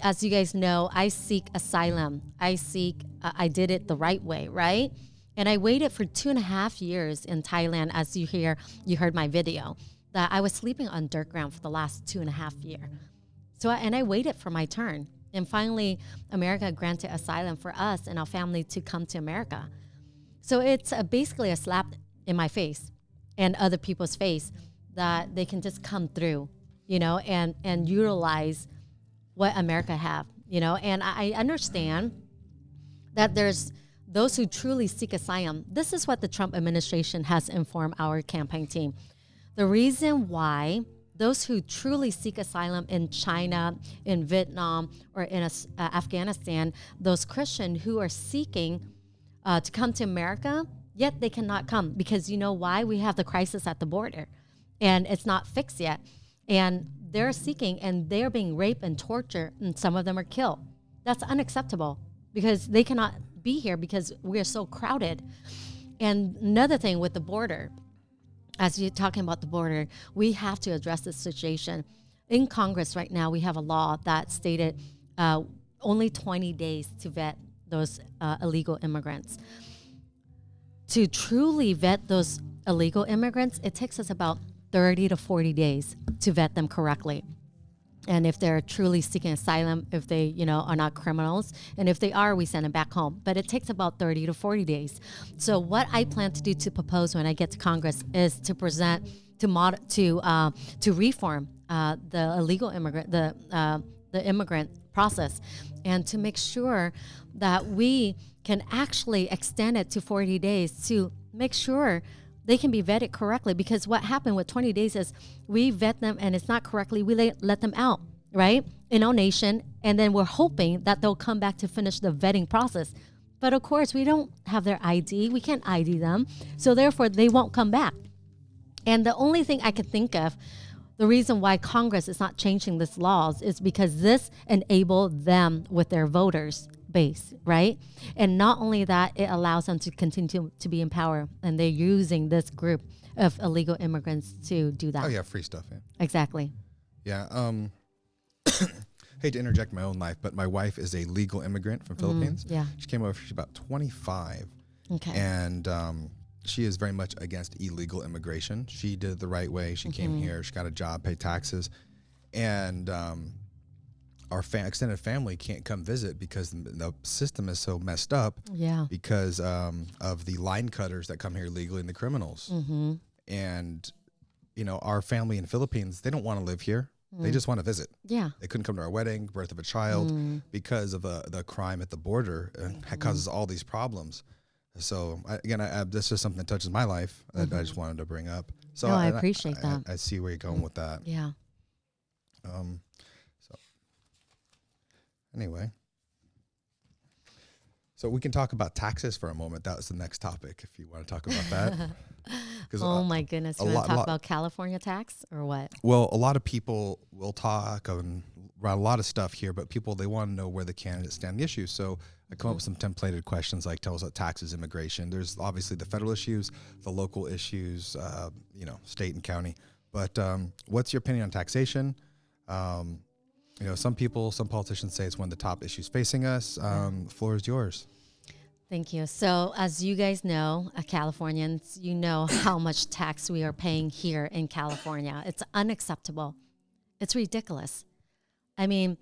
As you guys know, I seek asylum. I did it the right way, right? And I waited for 2.5 years in Thailand. As you heard my video, that I was sleeping on dirt ground for the last 2.5 years. So, I waited for my turn. And finally, America granted asylum for us and our family to come to America. So it's basically a slap in my face and other people's face that they can just come through, and utilize what America have, And I understand that there's those who truly seek asylum. This is what the Trump administration has informed our campaign team. The reason why those who truly seek asylum in China, in Vietnam, or in Afghanistan, those Christians who are seeking to come to America, yet they cannot come because you know why? We have the crisis at the border and it's not fixed yet. And they're seeking and they're being raped and tortured, and some of them are killed. That's unacceptable because they cannot be here because we're so crowded. And another thing with the border, as you're talking about the border, we have to address this situation. In Congress right now, we have a law that stated only 20 days to vet those illegal immigrants. To truly vet those illegal immigrants, it takes us about 30 to 40 days to vet them correctly. And if they're truly seeking asylum, if they, are not criminals, and if they are, we send them back home. But it takes about 30 to 40 days. So what I plan to do to propose when I get to Congress is to present to reform the illegal immigrant, the immigrant process, and to make sure that we can actually extend it to 40 days to make sure they can be vetted correctly. Because what happened with 20 days is we vet them and it's not correctly, we let them out, right, in our nation, and then we're hoping that they'll come back to finish the vetting process. But of course, we don't have their ID. We can't ID them. So therefore, they won't come back. And the only thing I could think of, the reason why Congress is not changing these laws is because this enabled them with their voters base, right? And not only that, it allows them to continue to be in power, and they're using this group of illegal immigrants to do that. Oh yeah, free stuff. Yeah. Exactly. Yeah. Hate to interject my own life, but my wife is a legal immigrant from Philippines. Yeah. She came over. She's about 25. Okay. And she is very much against illegal immigration. She did it the right way. She came here. She got a job, paid taxes, and our extended family can't come visit because the system is so messed up. Yeah. Because of the line cutters that come here legally and the criminals. Mm-hmm. And our family in Philippines, they don't want to live here. They just want to visit. Yeah. They couldn't come to our wedding, birth of a child, because of the crime at the border, and it causes all these problems. So this is something that touches my life that I just wanted to bring up. So I appreciate that. I see where you're going with that. Yeah. So anyway, so we can talk about taxes for a moment. That was the next topic, if you want to talk about that. Oh my goodness! You want to talk about California tax or what? Well, a lot of people will talk, and around a lot of stuff here, but people, they want to know where the candidates stand on the issues. So I come up with some templated questions like tell us about taxes, immigration. There's obviously the federal issues, the local issues, state and county. But what's your opinion on taxation? Some politicians say it's one of the top issues facing us. The floor is yours. Thank you. So as you guys know, Californians, you know how much tax we are paying here in California. It's unacceptable. It's ridiculous. I mean,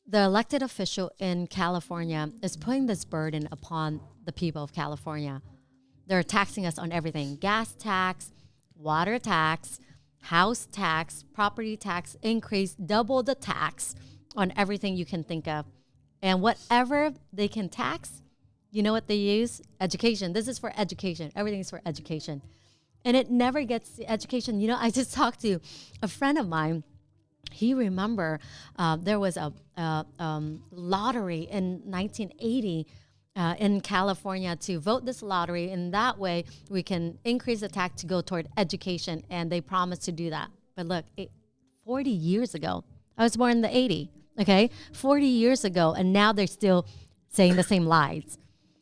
the elected official in California is putting this burden upon the people of California. They're taxing us on everything: gas tax, water tax, house tax, property tax increase, double the tax on everything you can think of. And whatever they can tax, you know what they use? Education. This is for education. Everything is for education. And it never gets the education. I just talked to a friend of mine. He remember there was a lottery in 1980 in California to vote this lottery. And that way we can increase the tax to go toward education. And they promised to do that. But look, 40 years ago, I was born in the 80s. Okay, 40 years ago, and now they're still saying the same lies.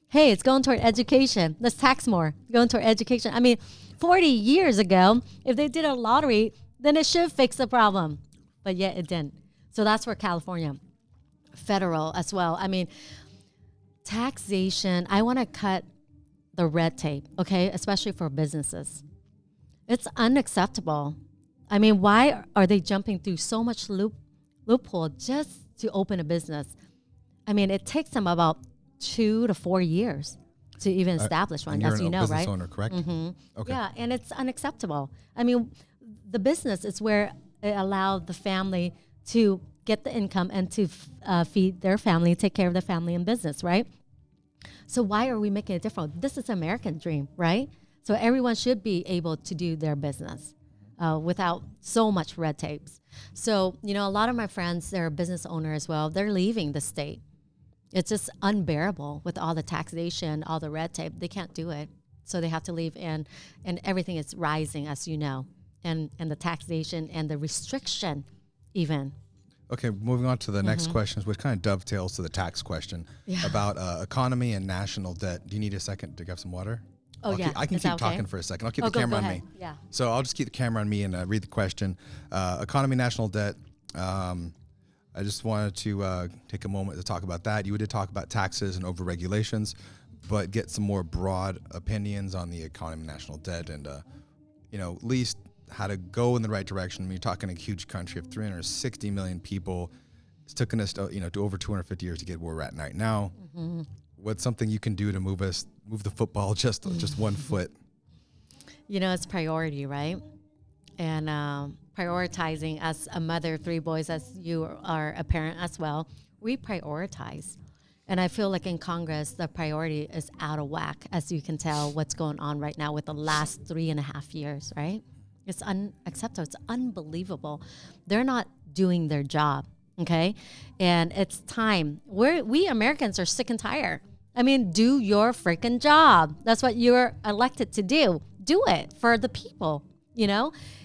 Hey, it's going toward education. Let's tax more. Going toward education. I mean, 40 years ago, if they did a lottery, then it should fix the problem. But yet it didn't. So that's for California. Federal as well. I mean, taxation, I want to cut the red tape, okay, especially for businesses. It's unacceptable. I mean, why are they jumping through so much loophole just to open a business? I mean, it takes them about 2 to 4 years to even establish one, as you know, right? Owner, correct? Mm-hmm. Okay. Yeah, and it's unacceptable. I mean, the business is where it allowed the family to get the income and to feed their family, take care of the family and business, right? So why are we making it different? This is an American dream, right? So everyone should be able to do their business without so much red tapes. So, a lot of my friends, they're a business owner as well. They're leaving the state. It's just unbearable with all the taxation, all the red tape. They can't do it. So they have to leave, and everything is rising, as you know, and the taxation and the restriction even. Okay, moving on to the next questions, which kind of dovetails to the tax question about economy and national debt. Do you need a second to get some water? Oh, yeah. I can keep talking for a second. I'll keep the camera on me. Yeah. So I'll just keep the camera on me and read the question. Economy, national debt. I just wanted to take a moment to talk about that. You did talk about taxes and over-regulations, but get some more broad opinions on the economy, national debt, and, at least how to go in the right direction. I mean, you're talking a huge country of 360 million people. It's taken us, to over 250 years to get where we're at right now. Mm-hmm. What's something you can do to move the football just 1 foot? It's priority, right? And prioritizing, as a mother of 3 boys, as you are a parent as well, we prioritize. And I feel like in Congress, the priority is out of whack, as you can tell what's going on right now with the last 3.5 years, right? It's unacceptable. It's unbelievable. They're not doing their job, okay? And it's time. We Americans are sick and tired. I mean, do your freaking job. That's what you're elected to do. Do it for the people,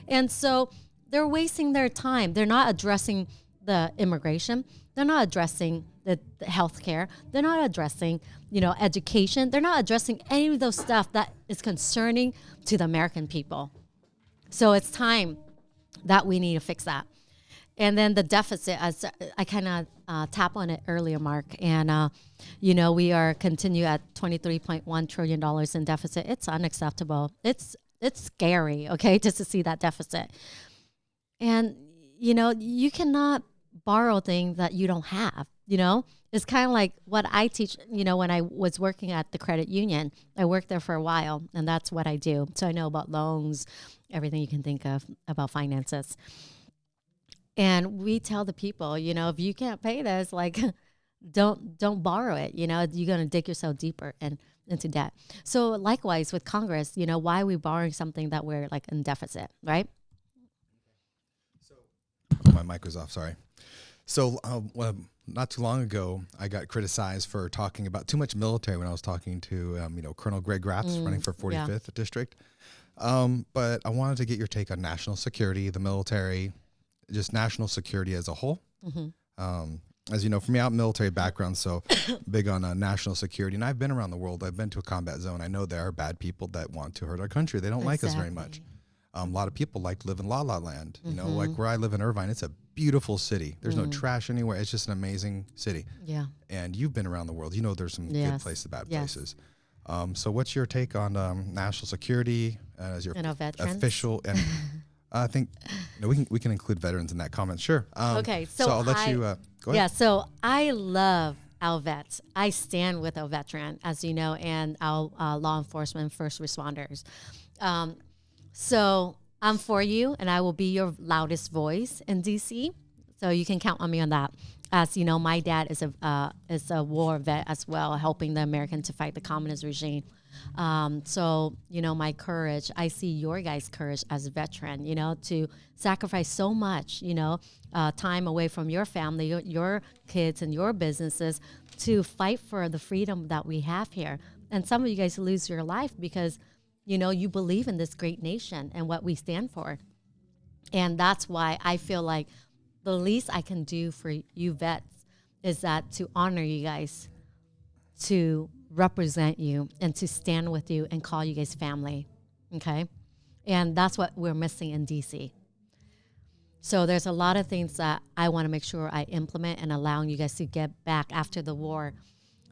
And so they're wasting their time. They're not addressing the immigration. They're not addressing the health care. They're not addressing, education. They're not addressing any of those stuff that is concerning to the American people. So it's time that we need to fix that. And then the deficit, as I kind of tap on it earlier, Mark, and we are continue at $23.1 trillion in deficit. It's unacceptable. It's scary, okay, just to see that deficit. And you cannot borrow things that you don't have. It's kind of like what I teach. When I was working at the credit union, I worked there for a while, and that's what I do. So I know about loans, everything you can think of about finances. And we tell the people, if you can't pay this, don't borrow it. You're going to dig yourself deeper into debt. So likewise with Congress, why are we borrowing something that we're in deficit, right? So my mic was off, sorry. So not too long ago, I got criticized for talking about too much military when I was talking to, Colonel Greg Ratz running for 45th district. But I wanted to get your take on national security, the military. just national security as a whole. As you know, for me, out military background, so big on national security. And I've been around the world. I've been to a combat zone. I know there are bad people that want to hurt our country. They don't like us very much. A lot of people like to live in La La Land. You know, like where I live in Irvine, it's a beautiful city. There's no trash anywhere. It's just an amazing city. Yeah. And you've been around the world. You know there's some good places, bad places. So what's your take on national security as your official? And I think we can include veterans in that comment. Sure. Okay. So I'll let you go ahead. Yeah. So I love our vets. I stand with our veteran, as you know, and our law enforcement, first responders. So I'm for you, and I will be your loudest voice in DC. So you can count on me on that. As you know, my dad is a war vet as well, helping the American to fight the communist regime. So, you know, my courage, I see your guys' courage as a veteran, you know, to sacrifice so much, you know, time away from your family, your kids and your businesses to fight for the freedom that we have here. And some of you guys lose your life because, you know, you believe in this great nation and what we stand for. And that's why I feel like the least I can do for you vets is that to honor you guys, to represent you, and to stand with you and call you guys family, okay? And that's what we're missing in DC. So there's a lot of things that I want to make sure I implement and allowing you guys to get back after the war,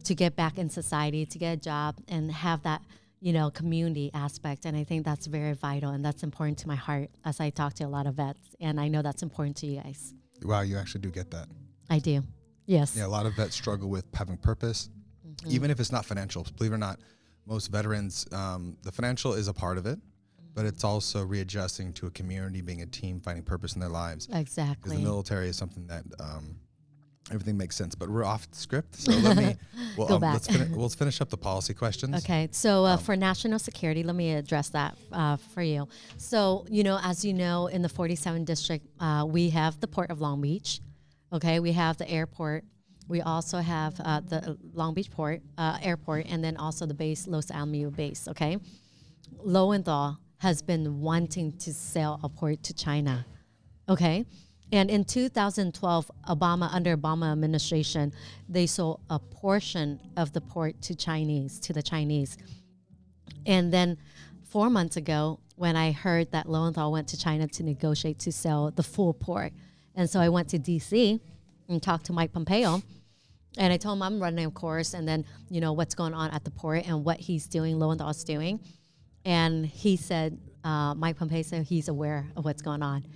to get back in society, to get a job and have that, you know, community aspect. And I think that's very vital, and that's important to my heart as I talk to a lot of vets. And I know that's important to you guys. Wow, you actually do get that. I do. Yes. Yeah, a lot of vets struggle with having purpose, even if it's not financial. Believe it or not, most veterans, the financial is a part of it, but it's also readjusting to a community, being a team, finding purpose in their lives. Exactly. Because the military is something that everything makes sense. But we're off the script, so let me go back. Let's finish up the policy questions. Okay, so for national security, let me address that for you. So, you know, as you know, in the 47th district, we have the Port of Long Beach. Okay, we have the airport. We also have the Long Beach Port airport, and then also the base, Los Alamitos base. Okay, Lowenthal has been wanting to sell a port to China. Okay. And in 2012, under Obama administration, they sold a portion of the port to the Chinese. And then 4 months ago, when I heard that Lowenthal went to China to negotiate to sell the full port. And so I went to DC and talked to Mike Pompeo. And I told him I'm running a course, and then, you know, what's going on at the port and what he's doing, Lowenthal's doing. And he said, Mike Pompeo said he's aware of what's going on.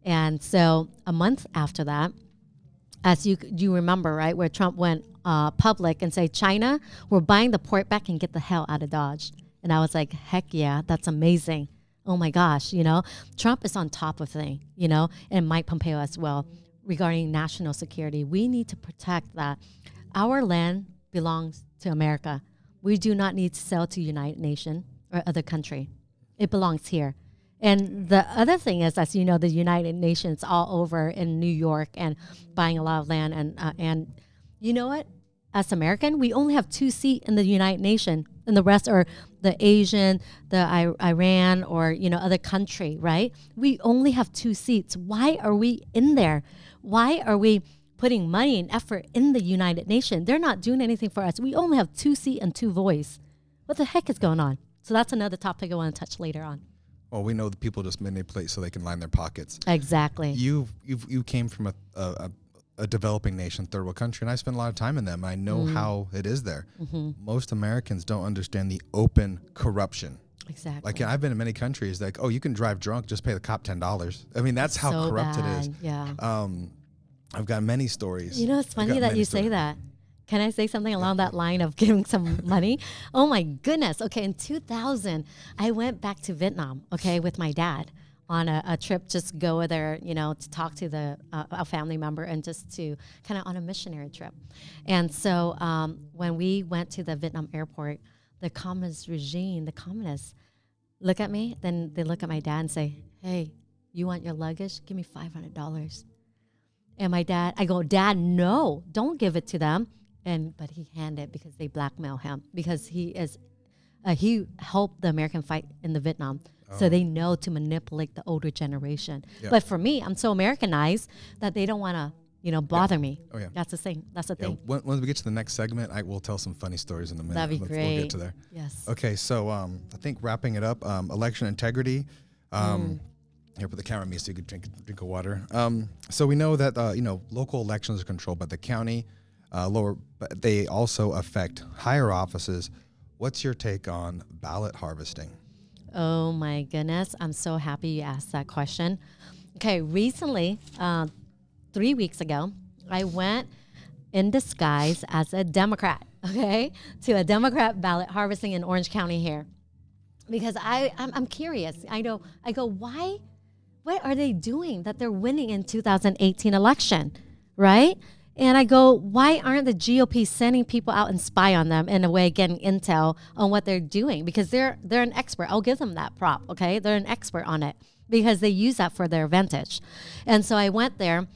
And so a month after that, as you remember, right, where Trump went public and said, China, we're buying the port back and get the hell out of Dodge. And I was like, heck yeah, that's amazing. Oh my gosh, you know, Trump is on top of things, you know, and Mike Pompeo as well regarding national security. We need to protect that. Our land belongs to America. We do not need to sell to United Nations or other country. It belongs here. And the other thing is, as you know, the United Nations all over in New York and buying a lot of land. And you know what? As American, we only have 2 seats in the United Nations, and the rest are the Asian, the Iran, or, you know, other country, right? We only have 2 seats. Why are we in there? Why are we putting money and effort in the United Nations? They're not doing anything for us. We only have 2 seats and 2 voices. What the heck is going on? So that's another topic I want to touch later on. Well, we know that people just manipulate so they can line their pockets. Exactly. You came from a developing nation, third world country, and I spent a lot of time in them. I know how it is there. Most Americans don't understand the open corruption. Exactly. Like, I've been in many countries, like, oh, you can drive drunk, just pay the cop $10. I mean, that's how so corrupt bad. it is. Yeah. I've got many stories. You know, it's funny that you say that. Can I say something along that line of giving some money? Oh my goodness. Okay, in 2000, I went back to Vietnam, okay, with my dad on a trip, just go there, you know, to talk to a family member and just to kind of on a missionary trip. And so when we went to the Vietnam airport, the communist regime, the communists look at me, then they look at my dad and say, hey, you want your luggage? Give me $500. And my dad, I go, Dad, no, don't give it to them. But he handed it because they blackmail him because he is He helped the American fight in the Vietnam. So they know to manipulate the older generation. Yeah. But for me, I'm so Americanized that they don't want to, bother me. Oh, yeah. That's the thing. That's the Yeah, thing. when we get to the next segment, I will tell some funny stories in a minute. That'd be We'll great. get to there. Yes. Okay, so I think wrapping it up, election integrity. Here, put the camera on me so you can drink of water. So we know that local elections are controlled by the county, but they also affect higher offices. What's your take on ballot harvesting? Oh my goodness. I'm so happy you asked that question. Okay, recently, 3 weeks ago, I went in disguise as a Democrat, okay, to a Democrat ballot harvesting in Orange County here. Because I'm curious. I go, why? What are they doing that they're winning in 2018 election, right? And I go, why aren't the GOP sending people out and spy on them, in a way, getting intel on what they're doing? Because they're an expert. I'll give them that prop, okay? They're an expert on it because they use that for their advantage. And so I went there.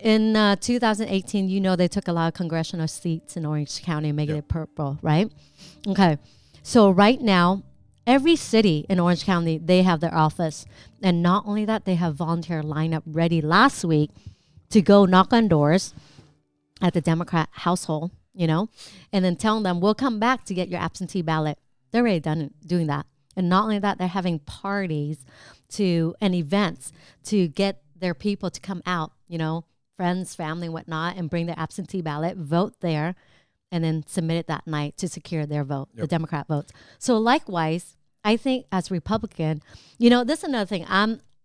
In 2018, they took a lot of congressional seats in Orange County and making it purple, right? Okay. So right now, every city in Orange County, they have their office. And not only that, they have volunteer lineup ready last week to go knock on doors at the Democrat household, and then telling them, we'll come back to get your absentee ballot. They're already done doing that. And not only that, they're having parties and events to get their people to come out, friends, family, whatnot, and bring their absentee ballot, vote there, and then submit it that night to secure their vote, the Democrat votes. So likewise, I think as Republican, this is another thing.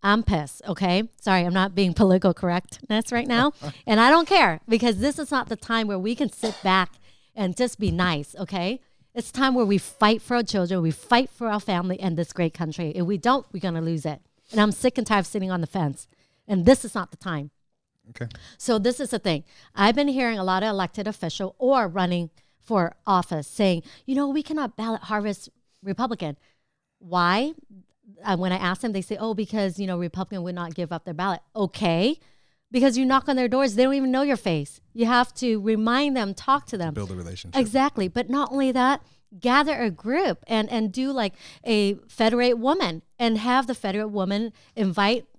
I'm pissed, okay? Sorry, I'm not being political correctness right now. And I don't care, because this is not the time where we can sit back and just be nice, okay? It's time where we fight for our children, we fight for our family and this great country. If we don't, we're going to lose it. And I'm sick and tired of sitting on the fence. And this is not the time. Okay. So this is the thing. I've been hearing a lot of elected official or running for office saying, we cannot ballot harvest Republican. Why? When I ask them, they say, because, Republican would not give up their ballot. Okay. Because you knock on their doors, they don't even know your face. You have to remind them, talk to them. Build a relationship. Exactly. But not only that, gather a group and do like a federate woman and have the federate woman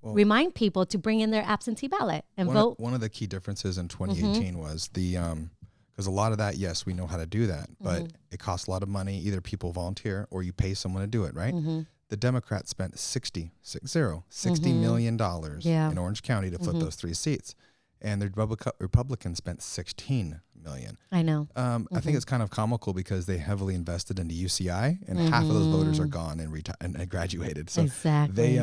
remind people to bring in their absentee ballot and vote. One of the key differences in 2018 was because a lot of that, yes, we know how to do that, but it costs a lot of money. Either people volunteer or you pay someone to do it, right? The Democrats spent $60 million in Orange County to flip those 3 seats. And the Republicans spent $16 million. I know. I think it's kind of comical because they heavily invested into UCI, and half of those voters are gone and graduated. So exactly.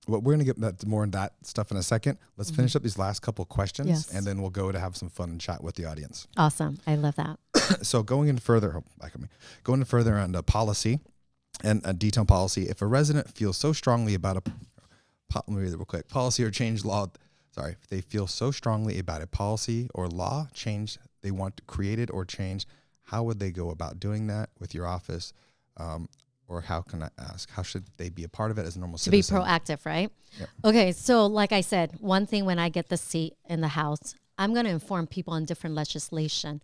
We're going to get more on that stuff in a second. Let's finish up these last couple questions, and then we'll go to have some fun and chat with the audience. Awesome. I love that. So going in further on the policy and detailed policy, if a resident feels so strongly about let me read it real quick. Policy or change law. Sorry, if they feel so strongly about a policy or law change they want created or changed, how would they go about doing that with your office? Or how can I ask? How should they be a part of it as a normal citizen? To be proactive, right? Yep. Okay, so like I said, one thing when I get the seat in the House, I'm going to inform people on different legislation.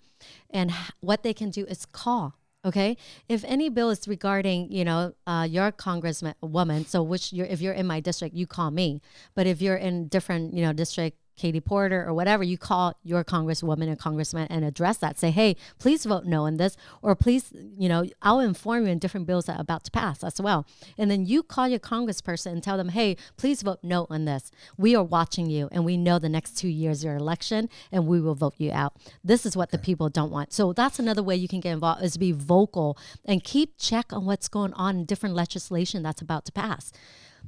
And what they can do is call. Okay, if any bill is regarding, your congressman woman, so if you're in my district, you call me. But if you're in different, district, Katie Porter or whatever, you call your congresswoman and congressman and address that. Say, hey, please vote no on this, or please, I'll inform you in different bills that are about to pass as well. And then you call your congressperson and tell them, hey, please vote no on this. We are watching you, and we know the next 2 years your election, and we will vote you out. This is what the people don't want. So that's another way you can get involved, is be vocal and keep check on what's going on in different legislation that's about to pass.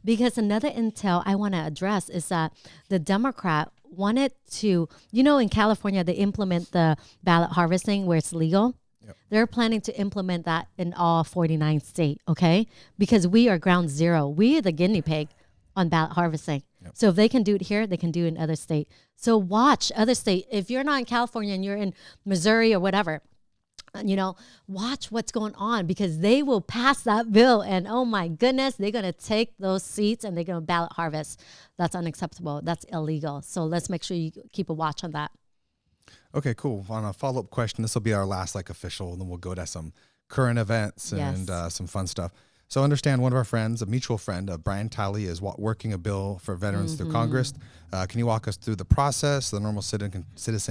Because another intel I want to address is that the Democrat wanted to, in California, they implement the ballot harvesting where it's legal. Yep. They're planning to implement that in all 49 states, okay? Because we are ground zero. We are the guinea pig on ballot harvesting. Yep. So if they can do it here, they can do it in other states. So watch other states. If you're not in California and you're in Missouri or whatever, watch what's going on, because they will pass that bill and oh my goodness, they're going to take those seats and they're going to ballot harvest. That's unacceptable. That's illegal. So let's make sure you keep a watch on that. Okay, cool. On a follow-up question, this will be our last official, and then we'll go to some current events and Yes. some fun stuff. So understand one of our friends, a mutual friend, Brian Talley, is working a bill for veterans through Congress. Can you walk us through the process, the normal citizen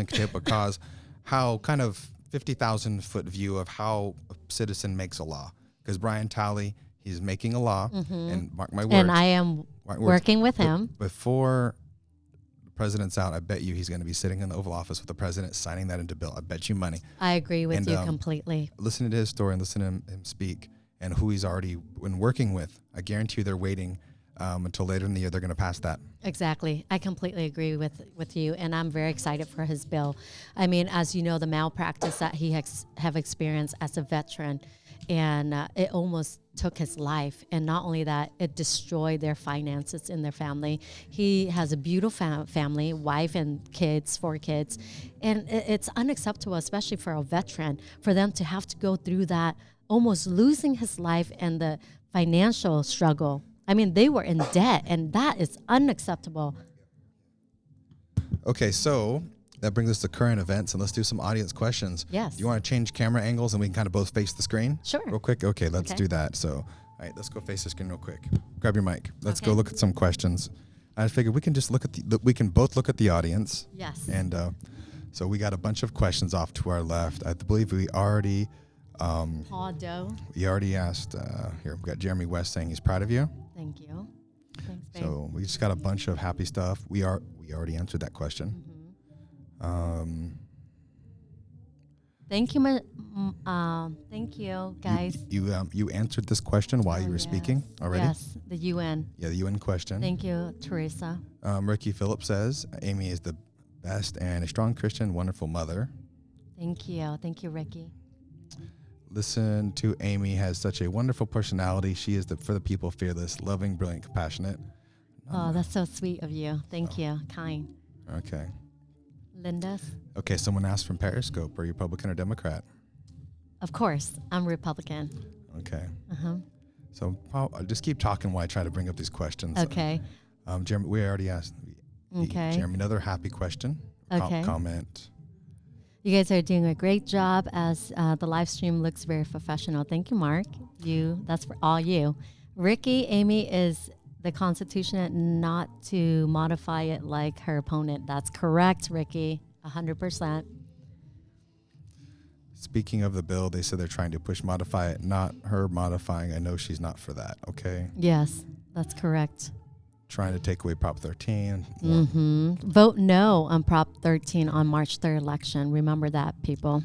can take a cause, how kind of 50,000-foot view of how a citizen makes a law? Because Brian Talley, he's making a law, and mark my words. And I am working with him. Before the president's out, I bet you he's going to be sitting in the Oval Office with the president signing that into bill. I bet you money. I agree with you completely. Listening to his story and listening to him speak and who he's already been working with, I guarantee you they're waiting until later in the year they're going to pass that. Exactly. I completely agree with you, and I'm very excited for his bill. I mean, as you know, the malpractice that he have experienced as a veteran, and it almost took his life. And not only that, it destroyed their finances in their family. He has a beautiful family, wife and kids, 4 kids, and it's unacceptable, especially for a veteran, for them to have to go through that, almost losing his life and the financial struggle. I mean, they were in debt, and that is unacceptable. Okay, so that brings us to current events, and let's do some audience questions. Yes. Do you want to change camera angles and we can kind of both face the screen? Sure. Real quick? Okay, let's do that. So, all right, let's go face the screen real quick. Grab your mic. Let's go look at some questions. I figured we can just look at we can both look at the audience. Yes. And so we got a bunch of questions off to our left. I believe we already Paul Doe. we already asked, here, we got Jeremy West saying he's proud of you. Thank you. Thanks, babe. So we just got a bunch of happy stuff. We already answered that question. Thank you, thank you, guys. You answered this question while you were speaking already? Yes, the UN. Yeah, the UN question. Thank you, Teresa. Ricky Phillips says, Amy is the best and a strong Christian, wonderful mother. Thank you. Thank you, Ricky. Listen to Amy, has such a wonderful personality. She is for the people, fearless, loving, brilliant, compassionate. Oh, that's so sweet of you. Thank you. Kind. Okay. Linda's? Okay, someone asked from Periscope, are you Republican or Democrat? Of course. I'm Republican. Okay. Uh-huh. So I'll just keep talking while I try to bring up these questions. Okay. Jeremy, we already asked. Okay. Jeremy, another happy question. Okay. Comment. You guys are doing a great job as the live stream looks very professional. Thank you, Mark. That's for all you. Ricky, Amy is the Constitution not to modify it like her opponent. That's correct, Ricky. 100%. Speaking of the bill, they said they're trying to modify it, not her modifying. I know she's not for that, okay? Yes, that's correct. Trying to take away Prop 13. Vote no on Prop 13 on March 3rd election. Remember that, people.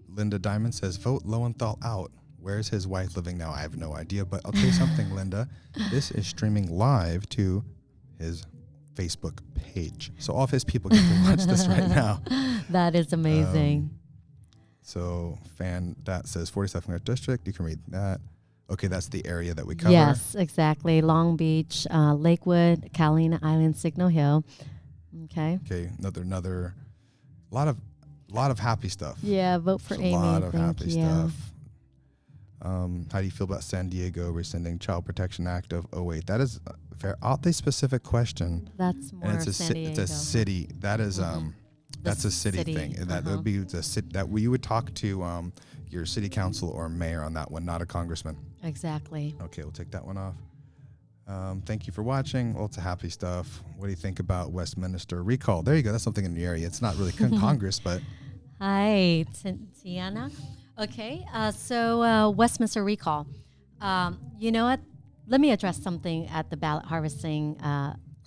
Linda Diamond says, vote Lowenthal out. Where's his wife living now? I have no idea, but I'll tell you something, Linda. This is streaming live to his Facebook page. So all of his people get to watch this right now. That is amazing. So fan that says 42nd District. You can read that. Okay, that's the area that we cover. Yes, exactly. Long Beach, Lakewood, Catalina Island, Signal Hill. Okay. Okay, another lot of happy stuff. Yeah, vote for Amy. A lot of Thank happy you. stuff. How do you feel about San Diego rescinding Child Protection Act of 2008? That is a very oddly specific question. That's more And of San Diego. it's a city. That is that's a city thing. And that would be the city that you would talk to your city council or mayor on that one, not a congressman. Exactly. Okay, we'll take that one off. Thank you for watching. Lots of happy stuff. What do you think about Westminster recall? There you go. That's something in the area. It's not really Congress, but. Hi, Tiana. Okay, so Westminster recall. You know what? Let me address something at the ballot harvesting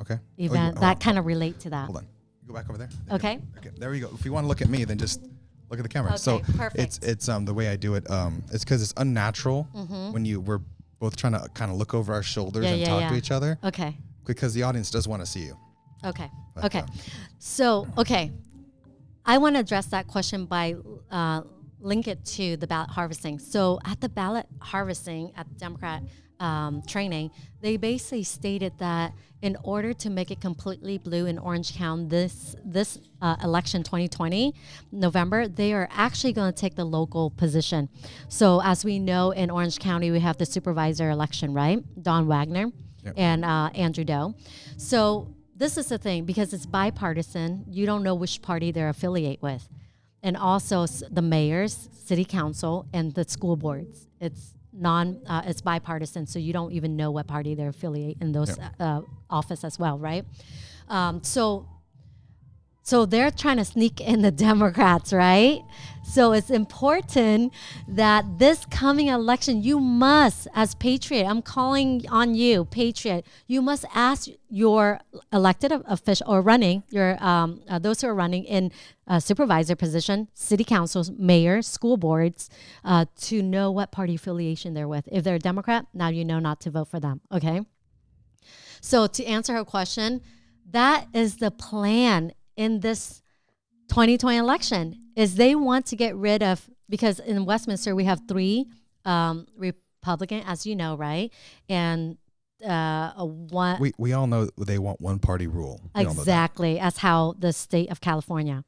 Okay. event that kind of relate to that. Hold on. Go back over there. Okay. Okay. There we go. If you want to look at me, then just look at the camera. Okay, so perfect. it's the way I do it. It's because it's unnatural when we're both trying to kind of look over our shoulders and talk to each other. Okay. Because the audience does want to see you. Okay. But, Okay. So, I want to address that question by link it to the ballot harvesting. So at the ballot harvesting at the Democrat training, they basically stated that in order to make it completely blue in Orange County this election 2020 November, they are actually going to take the local position. So as we know, in Orange County, we have the supervisor election, right? Don Wagner and Andrew Doe. So this is the thing, because it's bipartisan, you don't know which party they're affiliate with. and also the mayors, city council, and the school boards. It's it's bipartisan, so you don't even know what party they're affiliate in those office as well, right? So they're trying to sneak in the Democrats, right? So it's important that this coming election, you must, as patriot, I'm calling on you, patriot, you must ask your elected official or running, your those who are running in supervisor position, city councils, mayors, school boards, to know what party affiliation they're with. If they're a Democrat, now you know not to vote for them, okay? So to answer her question, that is the plan in this 2020 election, is they want to get rid of, because in Westminster we have 3 Republican, as you know, right? And one. We all know they want one party rule. Exactly, as how the state of California.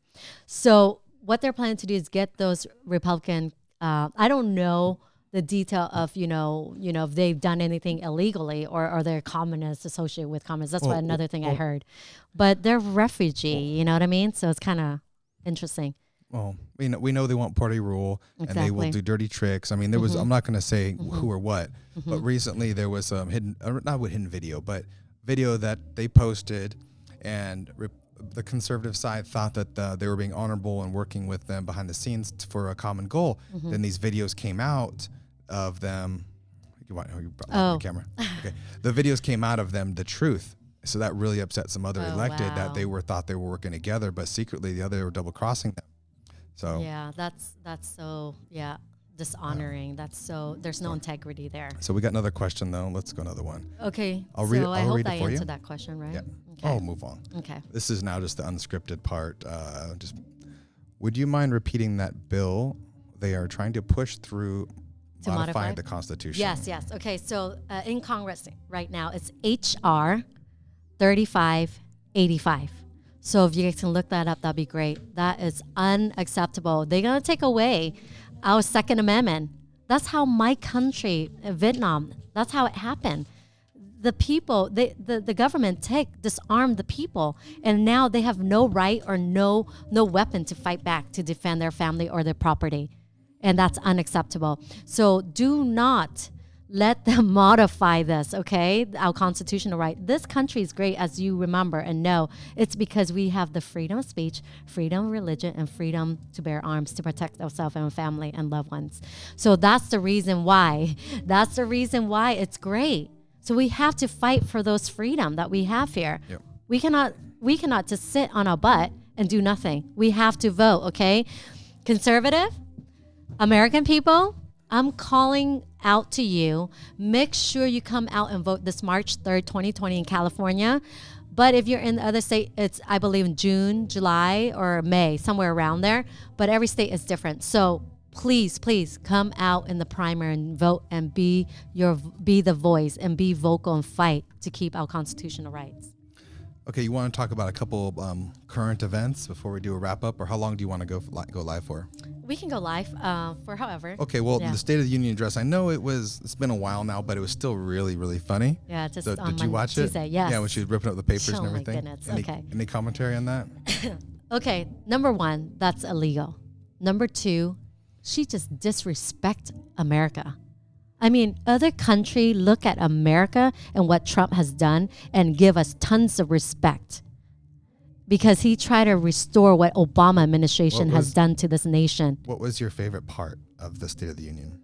So what they're planning to do is get those Republican. I don't know the detail of if they've done anything illegally or they're communists associated with communists. That's another thing I heard. But they're refugee, you know what I mean? So it's kind of interesting. Well, we know they want party rule, and they will do dirty tricks. I mean, there was, I'm not going to say who or what, but recently there was some not hidden video, but video that they posted, and the conservative side thought that they were being honorable and working with them behind the scenes for a common goal. Then these videos came out of them. You brought the camera. Okay. The videos came out of them, the truth. So that really upset some other elected that they thought they were working together, but secretly the other were double crossing them. So yeah, that's so dishonoring. That's so there's no integrity there. So we got another question though. Let's go another one. Okay. I'll read it. I hope read it I for you. answered that question right. Yeah. Okay. I'll move on. Okay. This is now just the unscripted part. Would you mind repeating that bill they are trying to push through? To modify the Constitution. Yes. Okay, so in Congress right now, it's H.R. 3585. So if you guys can look that up, that'd be great. That is unacceptable. They're going to take away our Second Amendment. That's how my country, Vietnam, that's how it happened. The people, the government disarmed the people, and now they have no right or no weapon to fight back to defend their family or their property. And that's unacceptable. So do not let them modify this, okay? Our constitutional right. This country is great, as you remember and know. It's because we have the freedom of speech, freedom of religion, and freedom to bear arms to protect ourselves and family and loved ones. So that's the reason why. That's the reason why it's great. So we have to fight for those freedom that we have here. Yep. We cannot just sit on our butt and do nothing. We have to vote, okay? Conservative, American people, I'm calling out to you. Make sure you come out and vote this March 3rd, 2020 in California. But if you're in the other state, it's, I believe, in June, July, or May, somewhere around there. But every state is different. So please come out in the primary and vote and be the voice and be vocal and fight to keep our constitutional rights. Okay, you want to talk about a couple current events before we do a wrap up, or how long do you want to go live for? We can go live for however. Okay, well, the State of the Union address, I know it's been a while now, but it was still really, really funny. Yeah, just so on did you watch Tuesday, it? yes. Yeah, when she was ripping up the papers and everything. Oh my goodness, Any commentary on that? Okay, number 1, that's illegal. Number 2, she just disrespect America. I mean, other countries look at America and what Trump has done and give us tons of respect because he tried to restore what Obama administration has done to this nation. What was your favorite part of the State of the Union?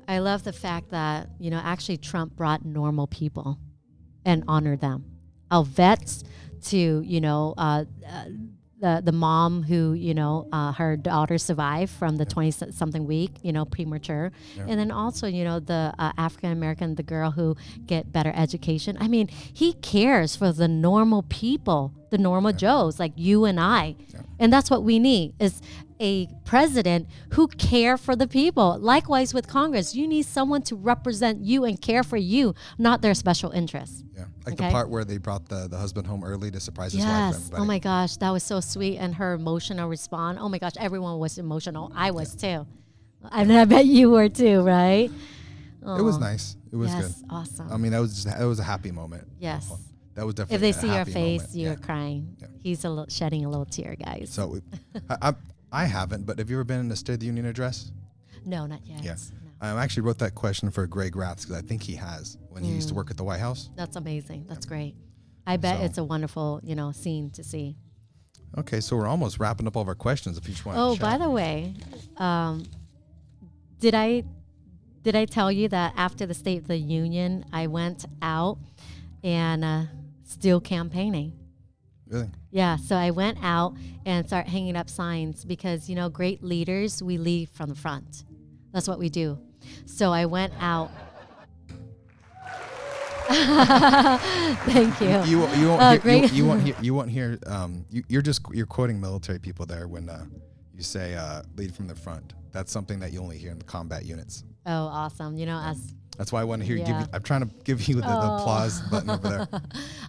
I love the fact that, actually Trump brought normal people and honored them. Our vets to, the mom who, her daughter survived from the 20-something week, premature. Yeah. And then also, the African-American, the girl who get better education. I mean, he cares for the normal people, the normal Joes like you and I. Yeah. And that's what we need is a president who care for the people. Likewise with Congress, you need someone to represent you and care for you, not their special interests. Yeah, like the part where they brought the husband home early to surprise his wife. Yes, oh my gosh, that was so sweet. And her emotional response, oh my gosh, everyone was emotional. I was too. And I bet you were too, right? It was nice. It was good. Awesome. I mean, it was a happy moment. Yes. That was definitely if they see your face, moment. you're crying. Yeah. He's shedding a little tear, guys. So I haven't, but have you ever been in a State of the Union address? No, not yet. Yeah. No. I actually wrote that question for Greg Ratz because I think he has when he used to work at the White House. That's amazing. That's great. I bet So- it's a wonderful, scene to see. Okay, so we're almost wrapping up all of our questions. If you just want to Oh, chat. by the way, did I tell you that after the State of the Union, I went out and still campaigning? Really? Yeah, so I went out and started hanging up signs because, great leaders, we lead from the front. That's what we do. So I went out. Thank you. You won't hear, great. you won't hear you're quoting military people there when you say lead from the front. That's something that you only hear in the combat units. Oh, awesome. That's why I want to hear you. Yeah. I'm trying to give you the applause button over there.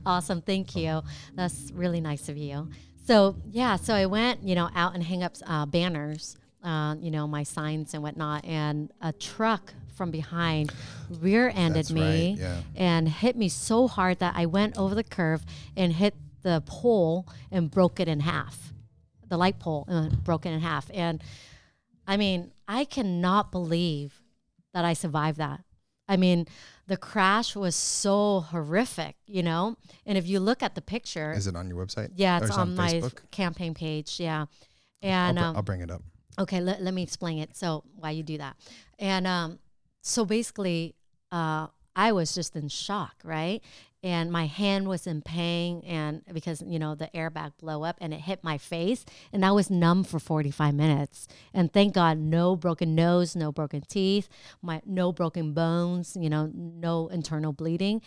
Awesome. Thank you. That's really nice of you. So, so I went, out and hang up banners, my signs and whatnot. And a truck from behind rear-ended That's me right, yeah. and hit me so hard that I went over the curve and hit the pole and broke it in half. The light pole broke it in half. And I mean, I cannot believe that I survived that. I mean, the crash was so horrific, And if you look at the picture. Is it on your website? Yeah, Or it's is it on my Facebook? campaign page. Yeah. And I'll bring it up. okay, let me explain it. So why you do that. And so basically, I was just in shock, right? And my hand was in pain, and because the airbag blew up and it hit my face, and I was numb for 45 minutes. And thank God, no broken nose, no broken teeth, no broken bones, no internal bleeding.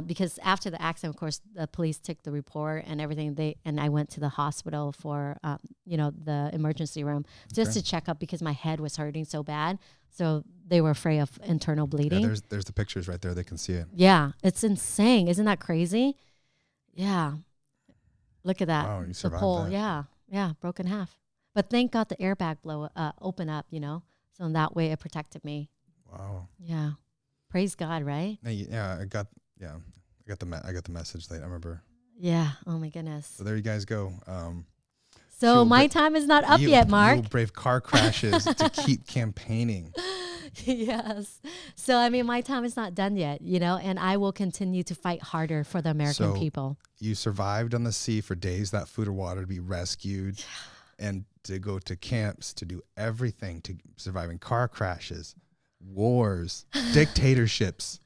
Because after the accident, of course, the police took the report and everything. And I went to the hospital for the emergency room just to check up because my head was hurting so bad. So they were afraid of internal bleeding. Yeah, there's the pictures right there. They can see it. Yeah, it's insane. Isn't that crazy? Yeah. Look at that. Wow, you the survived pole. that. Yeah, broke in half. But thank God the airbag open up, So in that way it protected me. Wow. Yeah. Praise God, right? Yeah, I got the message late. I remember. Yeah. Oh my goodness. So there you guys go. So my time is not up yet, Mark. You'll brave car crashes to keep campaigning. Yes. So, I mean, my time is not done yet, and I will continue to fight harder for the American people. You survived on the sea for days, that food or water to be rescued and to go to camps, to do everything, to surviving car crashes, wars, dictatorships,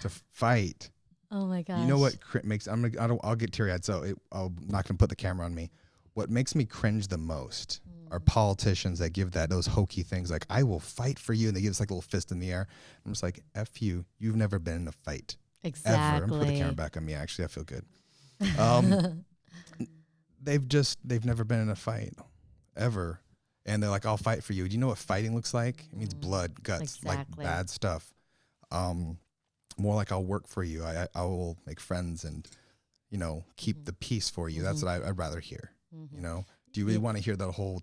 to fight. Oh my gosh. You know what makes, I'll get teary-eyed, so I'm not going to put the camera on me. What makes me cringe the most are politicians that give those hokey things like, I will fight for you. And they give us like a little fist in the air. I'm just like, F you. You've never been in a fight. Exactly. Ever. I'm going to put the camera back on me. Actually, I feel good. They've never been in a fight ever. And they're like, I'll fight for you. Do you know what fighting looks like? It means blood, guts, Exactly. like bad stuff. More like I'll work for you. I will make friends and, keep the peace for you. That's what I'd rather hear. Do you really want to hear the whole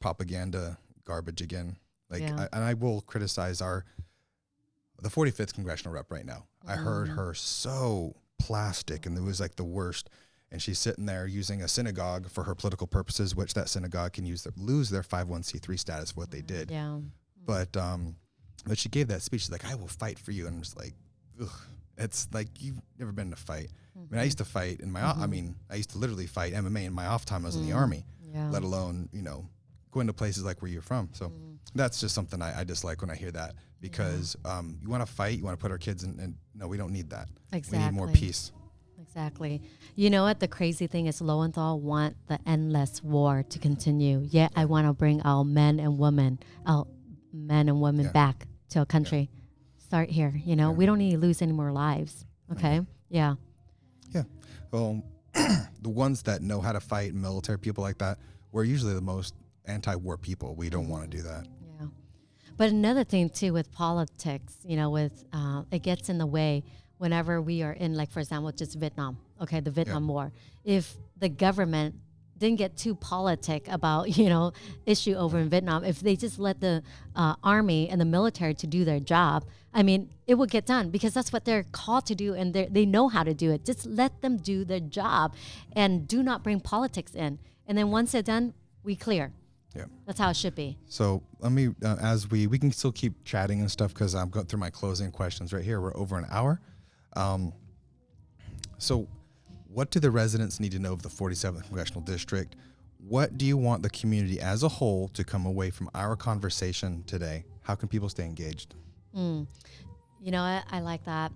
propaganda garbage again? And I will criticize the 45th congressional rep right now. I heard her so plastic, and it was like the worst. And she's sitting there using a synagogue for her political purposes, which that synagogue can lose their 501c3 status for what they did. Yeah. But she gave that speech. She's like, I will fight for you. And I'm just like, ugh. It's like, you've never been in a fight. I mean, I used to fight in I used to literally fight MMA in my off time. I was in the Army, let alone, going to places like where you're from. So that's just something I dislike when I hear that, because you want to fight, you want to put our kids in, and no, we don't need that. Exactly. We need more peace. Exactly. You know what? The crazy thing is Lowenthal want the endless war to continue. Yet I want to bring our men and women back to our country. Start here. We don't need to lose any more lives. Okay. Yeah. Yeah. Well, the ones that know how to fight, military people like that, we're usually the most anti-war people. We don't want to do that. Yeah. But another thing too with politics, it gets in the way whenever we are in, like, for example, just Vietnam. Okay, the Vietnam War. If the government didn't get too politic about, issue over in Vietnam, if they just let the army and the military to do their job, I mean, it would get done, because that's what they're called to do, and they know how to do it. Just let them do their job and do not bring politics in. And then once they're done, we clear. Yeah. That's how it should be. So let me, as we can still keep chatting and stuff because I'm going through my closing questions right here. We're over an hour. So what do the residents need to know of the 47th Congressional District? What do you want the community as a whole to come away from our conversation today? How can people stay engaged? You know, I like that.